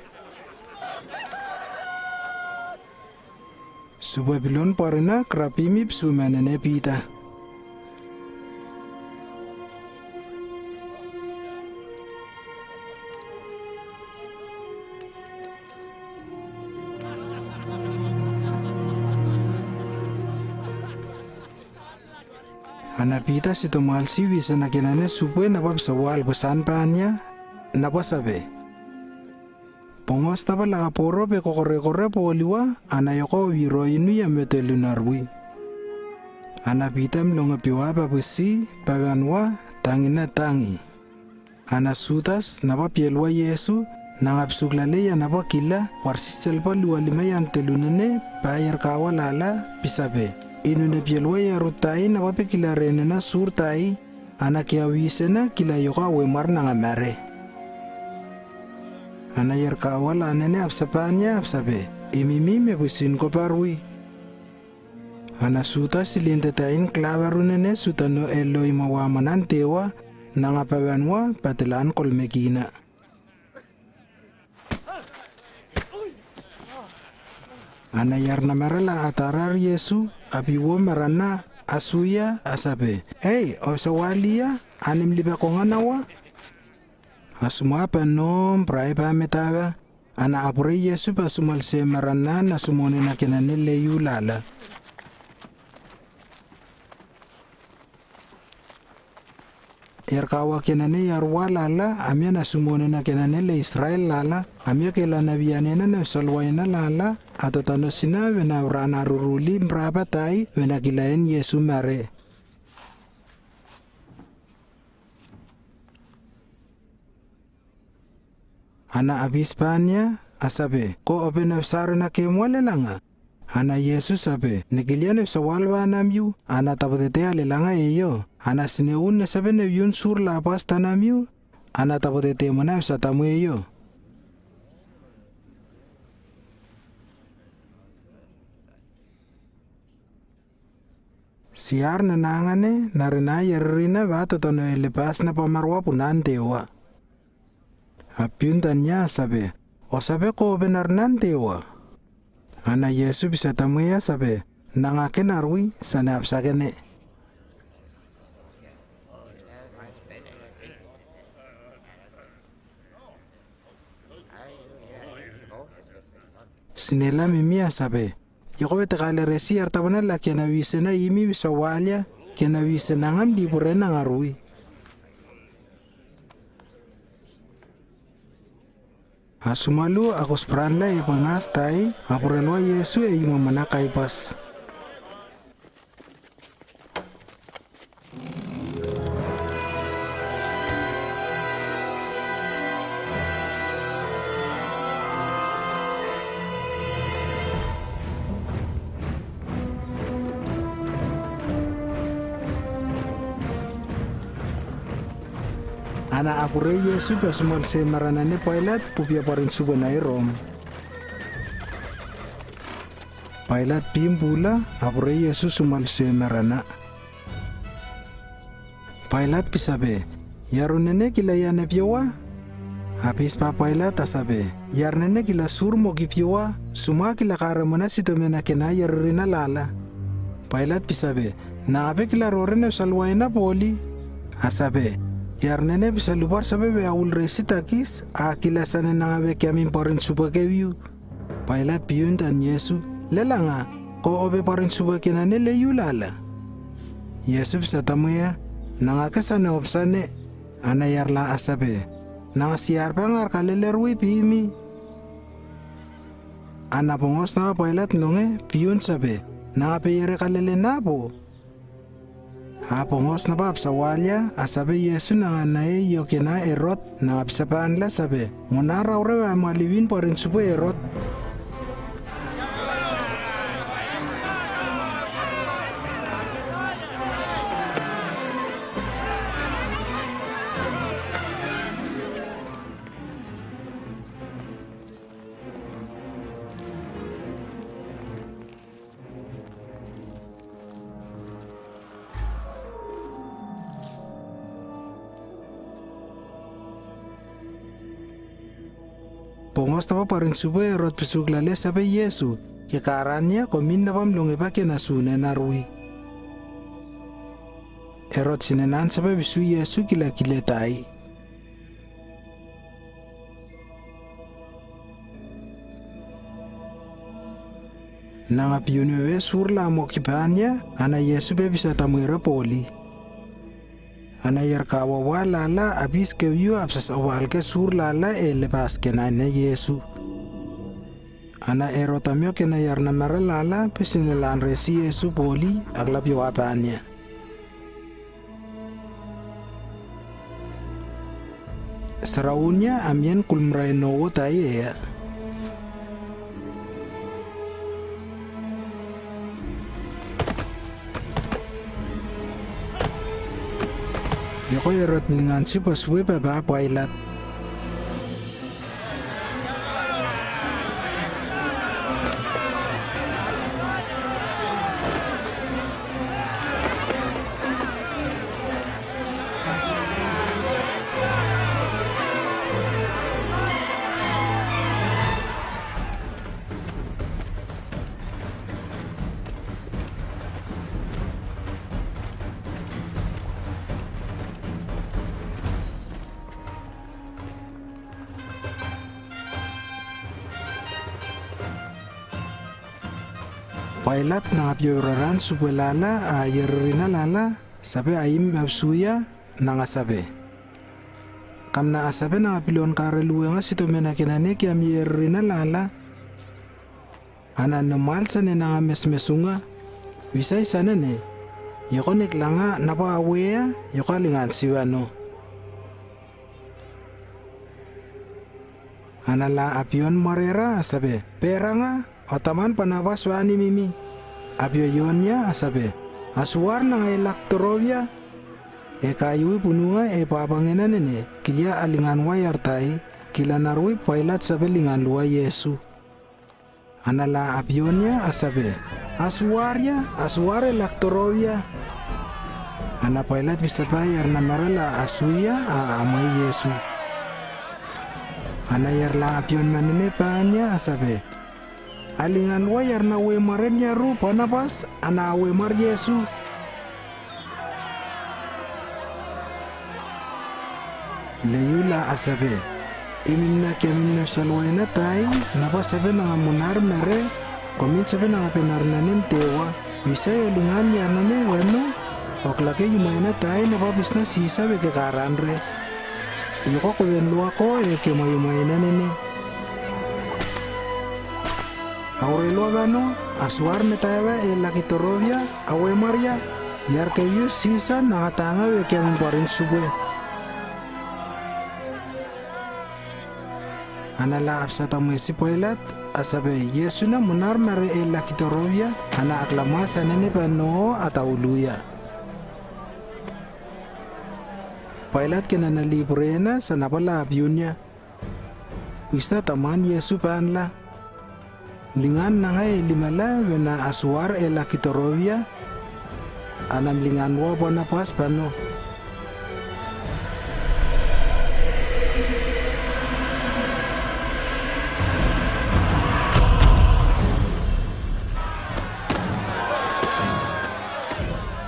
Subabilon parina krapimi psumanene pita. Anapita si Tomalsi visa na kinane supwe na papsawal basan pa niya na pasabi. Pongos tapa laka poro pe kokore poliwa anayoko wiro inu ya metelunarwi. Anapita mlonga piwa papusi paganwa tangina tangi. Anasutas na papielwa Yesu nangapsuklale ya napakila warsiselpa luwalima yan telunene payar kawalala pisabe. Inu na pielwa ya rutai na papikila rene na surtai anakia wisena kila yoka wemar na ngamare. Anayar kawal anene apsapanya apsabe imimi mebusin ko parwi. Anasuta silintatain klavarunene sutano elo imawamanan tewa nangapawanwa patilan kolmekina. Anayar na marala atarar Yesu apiwo marana asuya asabe. Hey, osawalia anim liba konganawa. Asuma panom prai pa metawa. Ana apure Yesu pasumalse marana na sumone na kinanile yulala. Yarkawa kinane yarwa lala amya na sumone na kinanile Israel lala amya kela nabiyanena na salwayna lala ato tano sina wena urana ruruli mrabatai wena kilaen Yesu mare. Ana abispanya asabe ko open saro na kemwale langa. Ana Yesu sabe nikiliane sawalwa namyu ana tabotete alelanga eyo ana sineun na sabe ne yun sur la pasta namyu ana tabotete mona satamu eyo. Siar na nangane narina yerrina bato tono elepas na pamarwa punantewa. Apiuntan niya sabe, o sabe ko benar nantewa. Ana Yesu bisa tamuya sabe, nangaken arwi sana apsakene. Sinela mimia sabe, yoko betakale resi artabana la kena wisena imi bisa walya, kena wisena ngam di purena ngarui. Asumalu akos pranla e pangastai apurelwa Yesu e imamana kaipas. Ana apure Yesu pasumal se maranane Pilat pupia parin subanai Rom. Pilat pimpula apure Yesu sumal se marana. Pilat pisabe, yarunene kila yane piwa. Habis pa Pilat asabe, yarnene kila surmo ki piwa, suma kila karamana sitomena kena yarrina lala. Pilat pisabe, na abe kila rorene salwaina poli. Asabe, yarnene bisa lubar sabe be awul resitakis akila sana nangabe kiamin parin suba keviu. Pilat piyun tan Yesu lelanga ko obe parin suba kinane leyu lala. Yesu bisa tamuya nangakasane opsane ana yarla asabe nangasiar pangar kalelerwi pimi. Ana pongos na Pilat nonge piyun sabe nangabe yere kalele nabo. Apongos na pap sawalya asabe Yesu na nae yokena erot na apsapaan la sabe monara ore maliwin parin supo erot. Pongos tapa parin subo Herod pesuk lale sabe Yesu. Kekarannya komin napam lunge pake nasune narui. Herod sinenan sabe bisu Yesu kila tai. Nanga piyunwe sur la mo kipanya ana Yesu be bisa tamuira poli. Ana yer kawa wala abis ke yu absas awal ke sur lala lepas ke na Yesu. Ana erotamyo ke na yer namara lala pesinilan resi Yesu poli aglap yu apanya. Seraunya amien kulmrai nowo taye ya. Yoko Herod ningan si paswe baba Pilat. Pilat na piyuraran subelala ayerina lala sabe ayim absuya nanga sabe. Kamna asabe na pilon kareluwe nga sito mena kinane ki amyerina lala. Ana normal sane nanga mesmesunga. Wisay sana ne. Yoko niklanga napa awea yoko lingan siwano. Ana la apion marera asabe. Peranga otaman panawas wani mimi. Abyo yonnya asabe. Aswar na elektorovia. Kayui pununga papangenan nene. Kilya alingan wayartai. Kila narui Pilat sabe lingan luwa Yesu. Anala abyonya asabe. Aswar elektorovia. Ana Pilat bisa bayar namarala asuya amai Yesu. Ana yerla abyon manene panya asabe. Alingan wayar na we marenya rupa napas ana we mar Yesu. Leyula asabe. Iminna keminna salwaina tai napas sabe na munar mere komin sabe na penar nanin tewa. Bisa alingan yarnane wano oklake yumaina tai napapis na sisa be kekaranre. Yoko kwen luwa ko kemayumaina nene. Aurelo bano aswar metawa lakitorovia awe Maria yar kayu sisa nangatanga wekian barin subwe. Anala absata mwesi Pilat asabe Yesu na munar mare lakitorovia ana aklamasa nene bano atauluya. Pilat kena na librena sa napala abyunya. Wista taman Yesu panla. Lingan na ngay limala wena aswar lakitorovia. Anam lingan wa bona pas pano.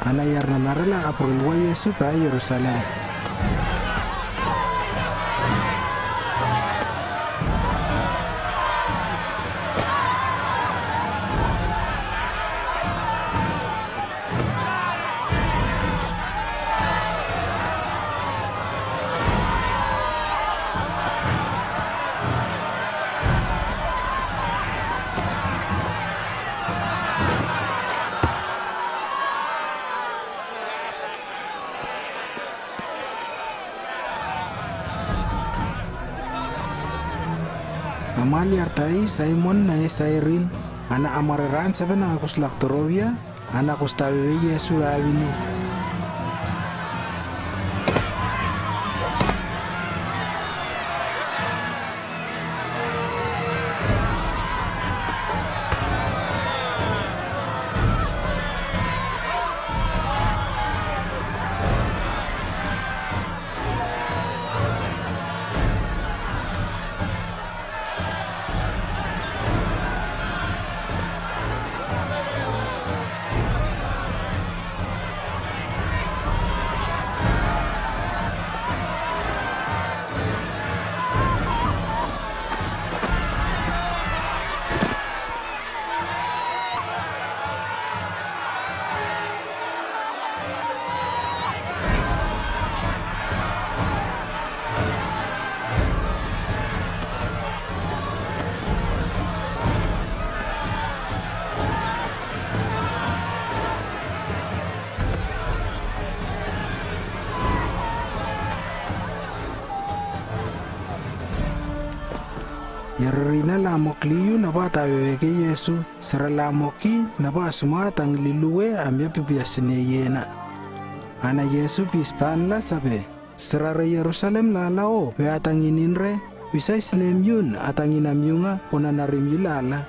Anayar na marala aprulwa Yesu pa Yerusalem. Amali artai Simon na Sairin ana amararan sabe na akus laktorovia ana kustawe Yesu awini. Yarina la mokliyu na bata weke Yesu sira la moki na ba sumata ngliluwe amya pipiasine yena. Ana Yesu pispan la sabe sira Yerusalem la lao we atangininre wisay snemyun atanginamyunga ponanarimyulala.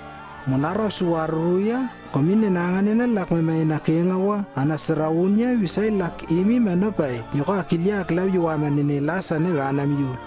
Monara suwaruya komine nanganina lakmemay na kengawa ana sirawunya wisay lak imi manopay yuka kilya aklaw yuwamanine sane wanamyu.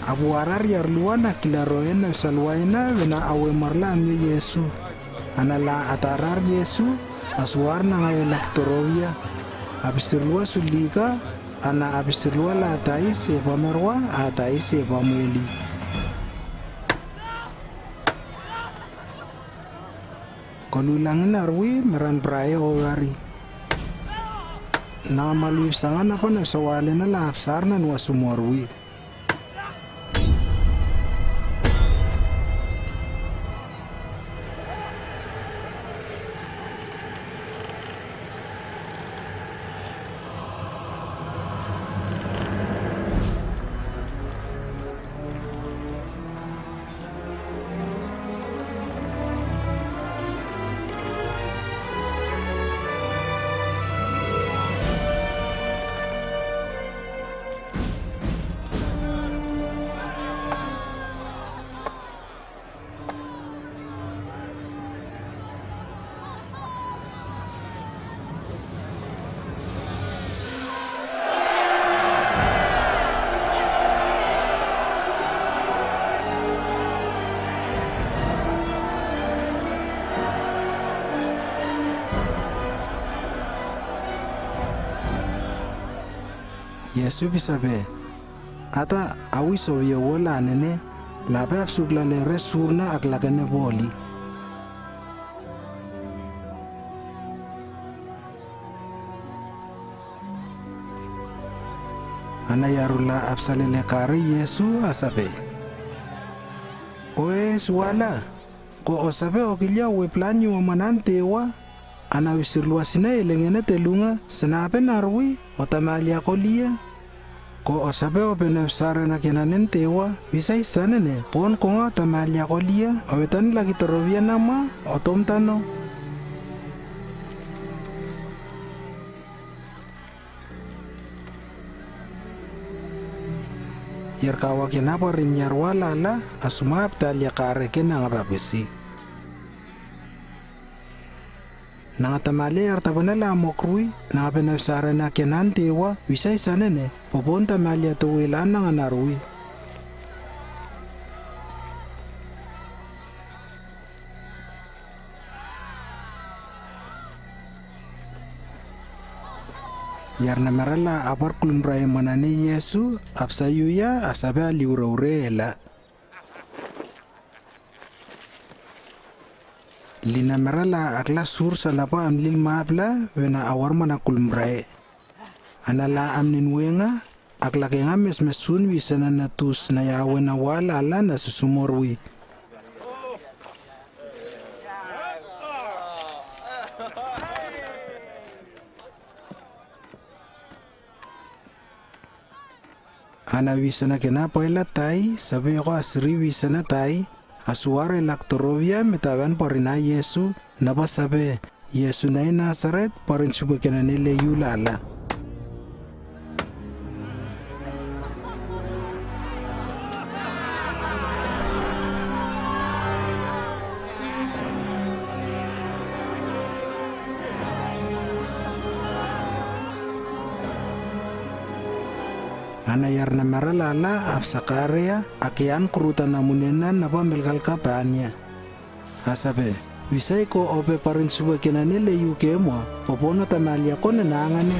Abu arar yarluana kilaroena salwaina wena awe marla amyo Yesu. Anala atarar Yesu aswar na ngayela kitorovia. Abisirlua sulika ana abisirlua la atai seba merwa atai seba mweli. Kolulangin arwi meran prae owari. Na maluip sangan ako na sawale na laapsar na nuwa sumorwi. Yesu bisabe ata awiso ye wola nene labe absugla le resurna aklagane boli. Ana yarula absalele kari Yesu asabe. Oe suala ko osabe okilya we planyu manantewa ana wisirlua sina elengene telunga senape narwi otamalia kolia. Ko osabe openefsare na kinanentewa visay sanene pon konga tamalia kolia owetan lagi torovia nama otomtano. Yerkawa kinapa rinyarwa lala asumap talia kare kinangababisi. Nangatamali artabana la mokrui nangapenefsare na kinantewa visay sanene popon tamalia tuwilan nanganarui. Yarna marala apar kulumrai manani Yesu apsayuya asabe aliuraurela. Lina marala akla sur sanapa amlil mabla wena awar mana kulumrai. Anala amnin wenga akla kenga mesmesun wisana natus na yawena wala ala na susumorwi. Ana wisana kena Pilat tai sabe ko asri wisana tai asuare laktorovia metaban parina Yesu naba sabe Yesu na Nazaret parin suba kena nele yulala. Ana yarna maralala apsakaria akian kurutan namunenan napa melkal kapanya. Asabe, wisay ko ope parin suba kinanile yuke mo, popono tamalia ko nanangane.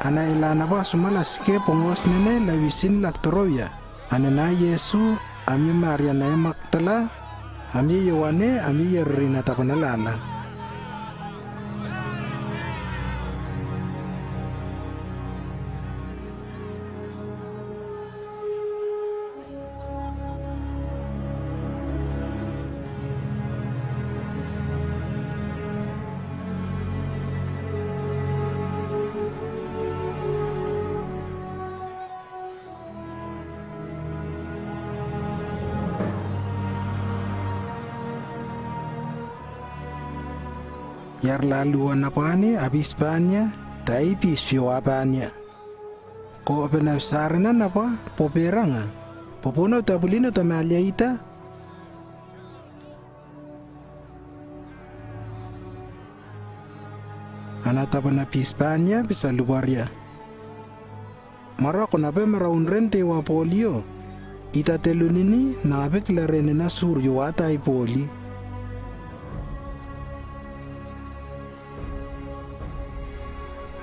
Ana ilana ba sumalas ke pongos nene lawisin laktorovia. Ana na Yesu, ami Maria na Magdala, ami Yohane, ami Yerina tapanalala. Yar laluan apane abispanya tai pisfio apanya. Ko penafsarana napa poperanga. Popono tabulino tamalia ita. Anata na pispanya bisa luaria. Mara ko nabe maraun rente wa polio. Ita telunini nabe klarene na suryo atai poli.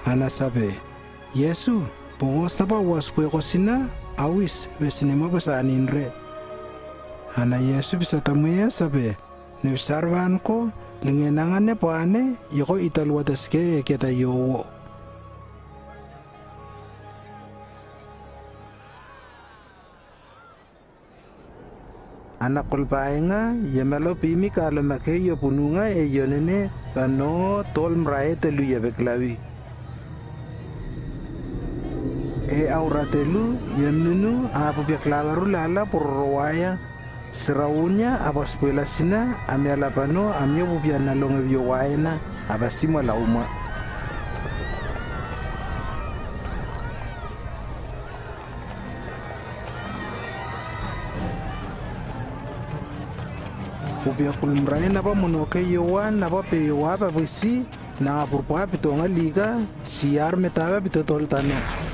Ana sabe, Yesu, pongos na ba was pwe ko sina, awis, wesinema basanin re. Ana Yesu bisa tamuya sabe, neusarvan ko, lingenangan ne paane, yoko italwataske kita yowo. Anak kulpae nga, yamalo pimi kalamake yo pununga e yonene, pano tol mrae telu yabeklawi. E auratelu yemnunu apo biaklavaru lala porowaya serawunya abas pelasina amia lapano amia bubiana longe biowaena abasima lauma. Ubia kulumrae napa monoke yowan napa pe yowa bisi na purpa pitonga liga siar metaba pitotoltana.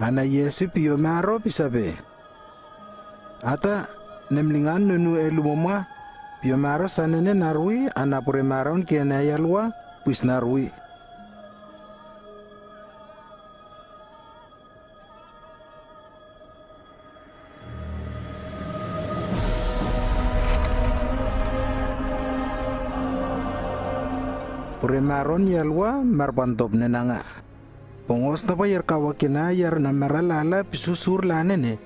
Ana Yesu pio maro pisabe. Ata nemlingan nunu elumoma pio maro sanene narui ana pure maron kiana yalwa puis narui. Pure maron yalwa marbantop nenanga. Pongos na pa yar kawakina yar na maralala pisusur lanene.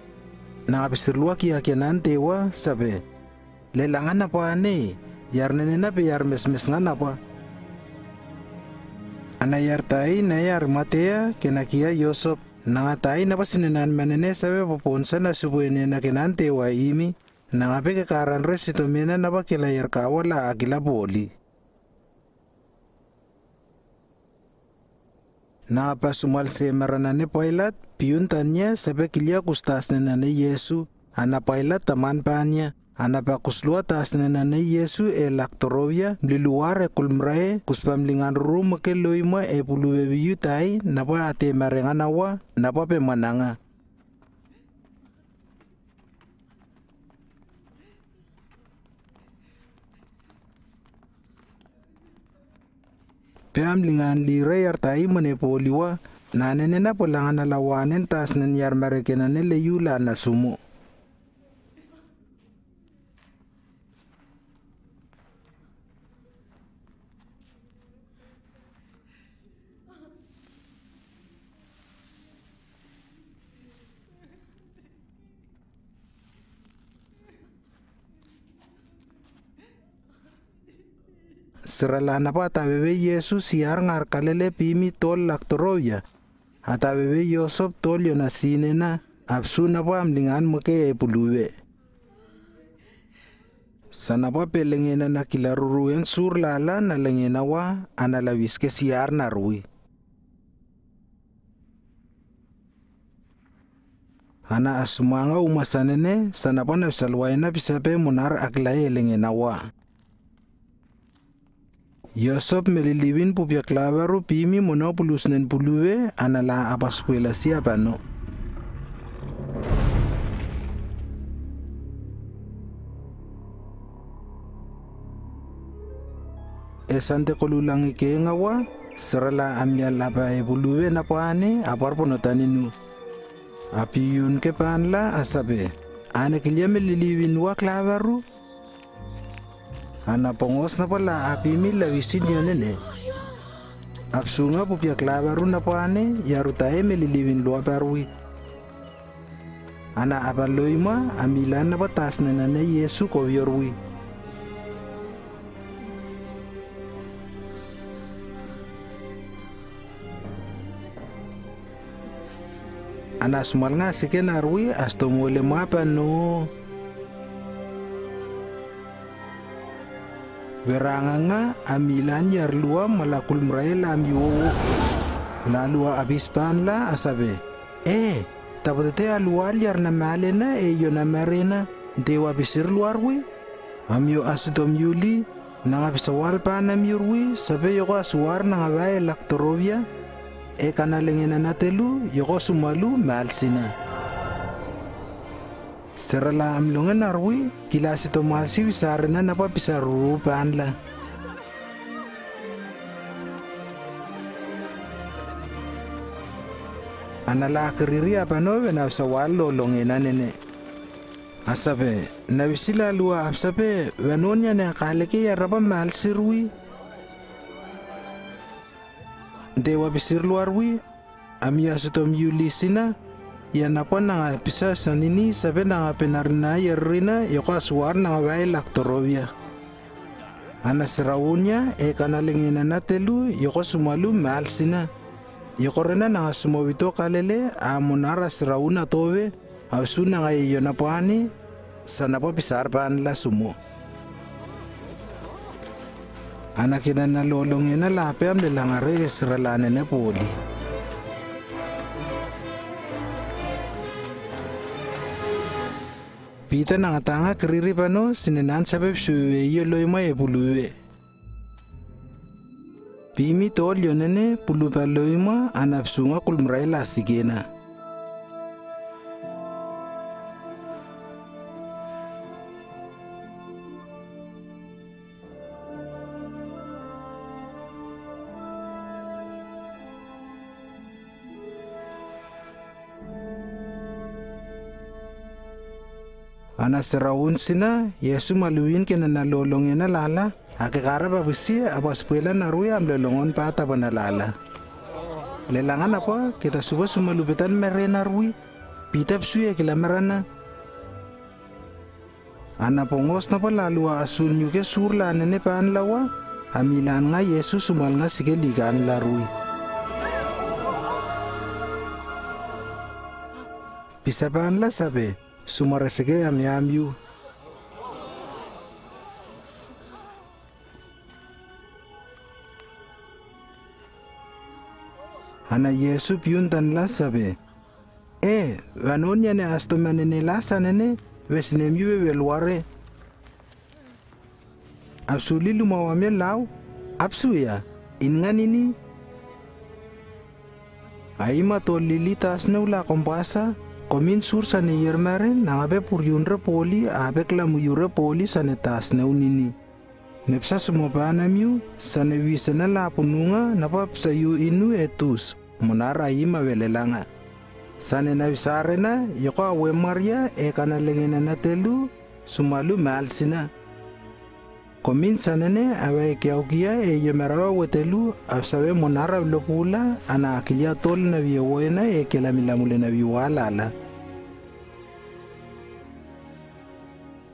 Nangapisirluwa kiya kinan tewa sabe. Lelangan na pa ane. Yar nene na pe yar mesmes nga na pa. Ana yar tay na yar matea kinakiya Yosop. Nangatay na pa sinanan manene sabe papunsa na subuene na kinan tewa imi. Nangapi kakaran res itumina na pa kila yar kawala akila boli. Nakapasumal si maranane Pilat, piyuntan niya sabi kilya kustas na nanay Yesu. Ana Pilat taman pa niya. Ana pa kusluwa tas na nanay Yesu e laktorovia, liluar e kulmrae, kuspamlingan ruru makeloy mo e pulubebiyu tay, napa ate marengan awa, napa pe mananga. Peamlingan liray artay manepoliwa, nanene na polangan alawanen tas nanyar marekenan leyula na sumo. Sirala na pa tabebe Yesus siar ngar kalele pimi tol laktorovya. Atabebe Yosop tol yona sinena apsu na pa amlingan muke puluwe. Sana pa pelengena na kilaruruen sur lala na lengena wa analawis ke siar na rui. Ana asumanga umasanene sana pa na salwaina pisape munar aklaye lengena wa. Yosop melilibin pupia klavaru pimi monopulus nen puluwe anala apaspuela siapa no. Esante kolulang ike ngawa serala amyal apa puluwe na paane apar ponotaninu. Api yun ke panla asabe ane kilya melilibin wa klavaru. Ana pongos na pala api mila wisin yun nene. Apsunga pupia klavaru na paane yarutae melilibin luwa parwi. Ana apaloima amilan na batas na nane Yesu ko yorwi. Ana sumal nga siken arwi asto mole mapa no. Veranga nga amilan yar lua malakul mraela amiwo. Lalua abispan la asabe. Tapote alual yar na malena yo na marena. Dewa bisir luarwi. Amyo asudom yuli. Nangabisawal pa na miurwi. Sabe yoko asuar nangabae laktorovya. Kanalengena natelu yoko sumalu malsina. Serala amlungan arwi kilasi to malsi wisarena napa pisarupaan la. Anala keriri apa no na sawal lolongena nene. Asabe na wisila lua apsabe wanonya na kaleke ya raba malsirwi. Dewa bisir luarwi amia sutom yulisina ya napa nanga pisa sanini sabe nanga penarina yerrina yoko asuar nanga bae laktorovya. Ana serawunya kanalengena natelu yoko sumalu malsina. Yoko rena nanga sumawito kalele amonara serawuna tove ausu nanga yonapani sanapa pisar pan la sumo. Anakina na lolongena lape am lelangare seralane ne poli. Pita nangatanga keriri pano sinenan sabep suwe yoloima puluwe. Pimi tol yonene pulupa loima anapsunga kulmrai lasigena. Ana serawun sina Yesu maluin kena nalolongena lala akikara babisi apaspuela narui am lolongon pata banalala. Lelangan apa kita suba sumalubetan merenarwi pitap suya kilamerana. Ana pongos na palalua asul nyuke surla nene paan lawa amilan nga Yesu sumal nga sige ligan larui. Pisa paan la sabe sumaresege amyamyu. Ana Yesu piuntan la sabe. Vanonya ne astomanene la sanene vesnemyu veluare. Absoli lumawame lau. Apsuya inganini. Aima tolilitas na ula kompasa. Komin sur sa ne yermare na abe puryunre poli abe klamuyure poli sa ne tas na unini. Nepsa sumopana miu sa ne wisana la pununga na papsa yu inu etus monara ima velelanga. Sa ne na wisare na yoko awe maria kanalengena na telu sumalu malsina. Komin sa nene awe kiaukia yemerawa wetelu asawe monara lopula ana akilia tol na viewena kelamilamule na viwalala.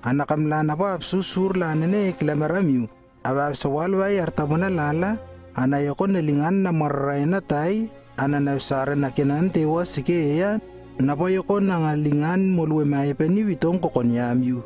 Ana kamla na pa susur la nene kilamaramiu aba sawal wa yartabuna lala ana yoko nelingan na marraina tai ana na sare na kenan tewa sike ya na po yoko na ngalingan mulwe maipeni witong kokonyamyu.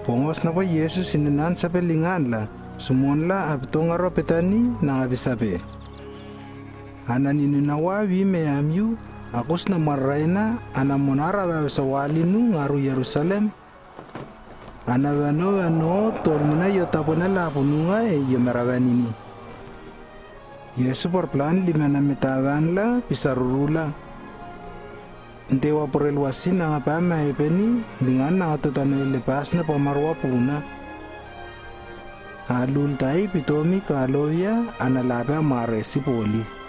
Pongos na po Yesus sininan sa pelingan la, sumunla abtong aropetani na abisabe. Ananinawa wime amyu, akus na marraina, anamunara sa walinu ngaru Yerusalem. Anawano tolmuna yotapona lapununga yemarawanini. Yesu porplan limana metawan la pisarurula. Dewa porelwasi na nga pa maipeni dengan na tutano lepas na pamarwa puna. Alul tay pitomi kalovya analaba maresi poli.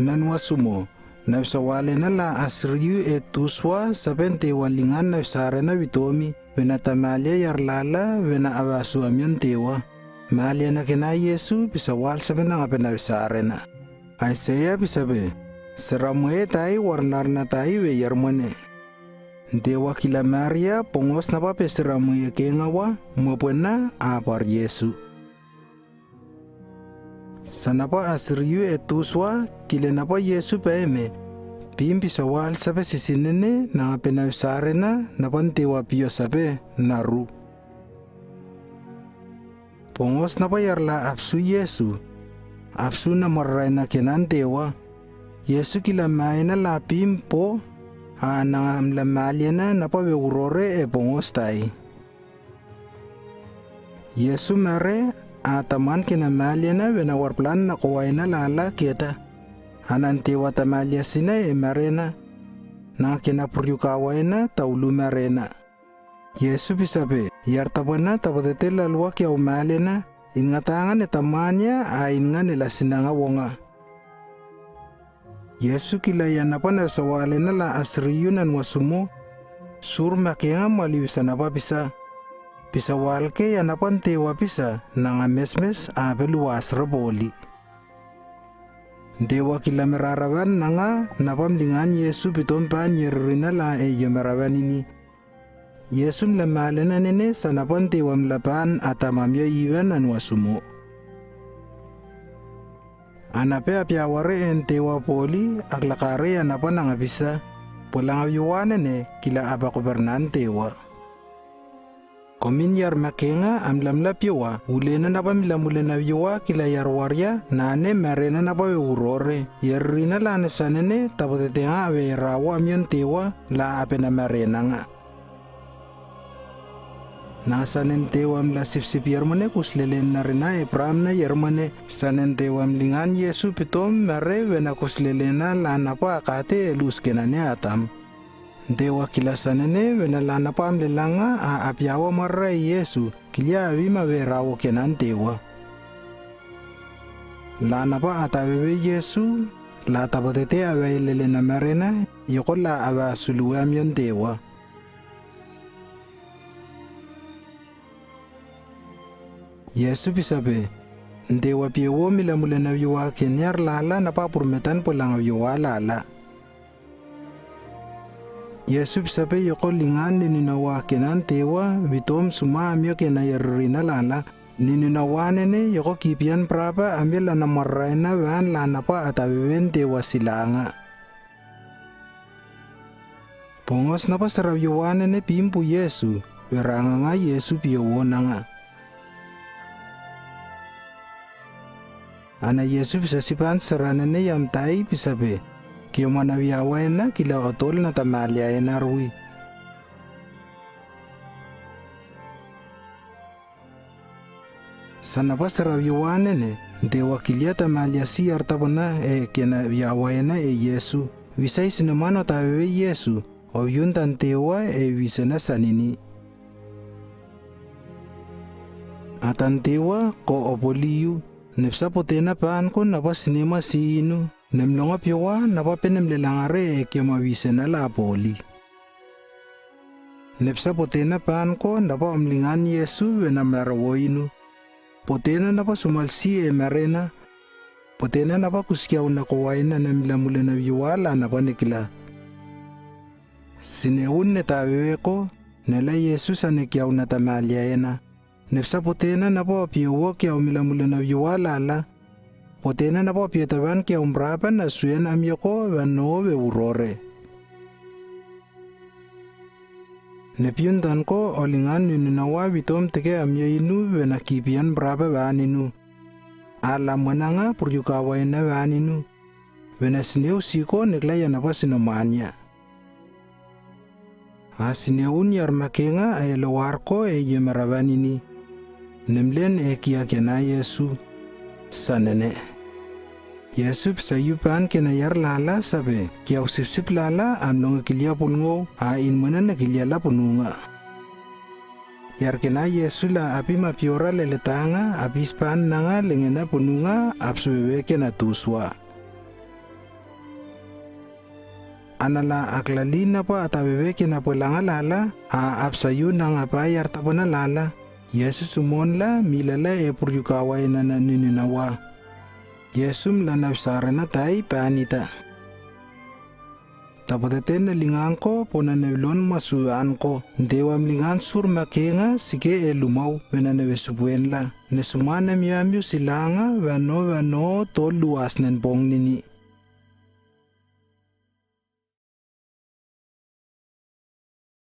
Nanwa sumo, nabsawale na la asriyu tuswa sabente walingan nabsare na witomi, venata malia yarlala vena awasu amyon tewa. Malia na kina Yesu bisawal sabi na nga pinabsare na. Isaiah bisabe, saramuhe tayo warnar na tayo we yarmane. Dewa kila Maria pongos na pa pesiramuhe kengawa, mapuna apar Yesu. Sanapa asriyu tuswa kile napa Yesu peme pimpi sawal sabe sisinene na penawsare na napantewa piyo sabe naru. Pongos napa yarla apsu Yesu apsu na maray na kinantewa Yesu kila may na lapim po na mlamalya na napawegurore pongos tay. Yesu mare ataman kinamalya na wenawarplan na kuway na lala kita. Hanantiwa tamalya sina marena. Na kinapuryukaway na taulu marena. Yesu bisabe, yartaban na tabatete lalwa kya umalya na. Ingatangan etamanya ayin nga nila sinanga wonga. Yesu kilayan na pa na sawale na la asriyo nan wasumo. Surma kaya maliwisan na pa bisa. Pisa walke yanapan tewa pisa nga mesmes abeluwas raboli. Dewa kila merarawan nga napamlingan Yesu pitompan yerrina la yemarawan ini. Yesu mlamalen na nene sa napan tewa mlapan atamamya iwan anwasumo. Anape apyaware en tewa poli aglakare yanapan nga pisa. Pulang awyuwanan kila abakubernan tewa. Komin yar makenga amlamla piwa ulena na pamilamula na piwa kila yarwarya nane marena na pa urore yarrina la nesanene tapotete nga ave rawa amyon tewa la apena marena nga. Nasanen tewa mla sipsip yarmane kuslelen na rina Abraham na yarmane sanen tewa mlingan Yesu pitom mare vena kuslelena la napa akate elus kenane atam. Dewa kilasanene venalana pamlelanga apyawa maray Yesu kilya avima verawo kenan dewa. Lana pa atawewe Yesu la tabatete awailele na marena yoko la awa suluwam yon dewa. Yesu bisabe, dewa piyewo milamule na viwa kenyar lala na papurmetan pulang viwa lala. Yesu bisabe yoko lingan nininawa kenan tewa bitom suma amyo kenayarrina lala. Nininawanene yoko kipian prapa ambil lana marraina van lana pa atawewen tewa silanga. Pongos na pa sarawyuwanene pimpu Yesu, weranga nga Yesu piyawona nga. Ana Yesu bisa sipan saranene yamtai bisabe. Kiyo manawiyawain na kila otol na tamalyayan arwi. Sana pa sarawyuwanen dewa kilya tamalya siyar tapona kinawiyawain na Yesu. Wisay sinumano tawewe Yesu o yun tantewa wisana sanini. Atantewa ko opoliyu, nepsa potena paan ko napa sinema sinu, nemlonga piwa napa penemlelangare wisana la poli. Nepsa potena paan ko napa omlingan Yesu venamarawoinu, potena napa sumalsi marena, potena napa kuskiau na kawaina namilamule na viwala napa nikila. Sineun netawewe ko, nela Yesus anekiau na tamaliaena. Nepsa potena napa piwa kiau milamule na viwala la, potena napa pietaban kiau mbrapa na suyen amyoko vanove urore. Nepiuntan ko olingan nunawa vitom teke amyainu venakipian mbrapa vaninu. Ala mananga puryukawaina vaninu. Venasneu siko neklaya napa sinomanya. Asineun yarmakenga elowarko yemaravanini. Nemlen kia kena Yesu sanene. Yesu sayupan kena yar lala sabe kiau sip lala amlonga kilia pungo in manana kilia la pununga. Yar kena Yesu la api mapiora leletanga apispan nanga lengena pununga apsuwe kena tuswa. Anala aklalina pa atawewe kena pelanga lala apsayu nanga pa yar tapana lala. Yesus umonla milala puryukawaina na nininawa. Yesum la navsarana tai panita. Tapataten na lingan ko po na neblon masuan ko. Dewam lingan sur makenga sige lumaw venanevesupuen la. Nesumana miyamyo silanga vano toluas nen bong nini.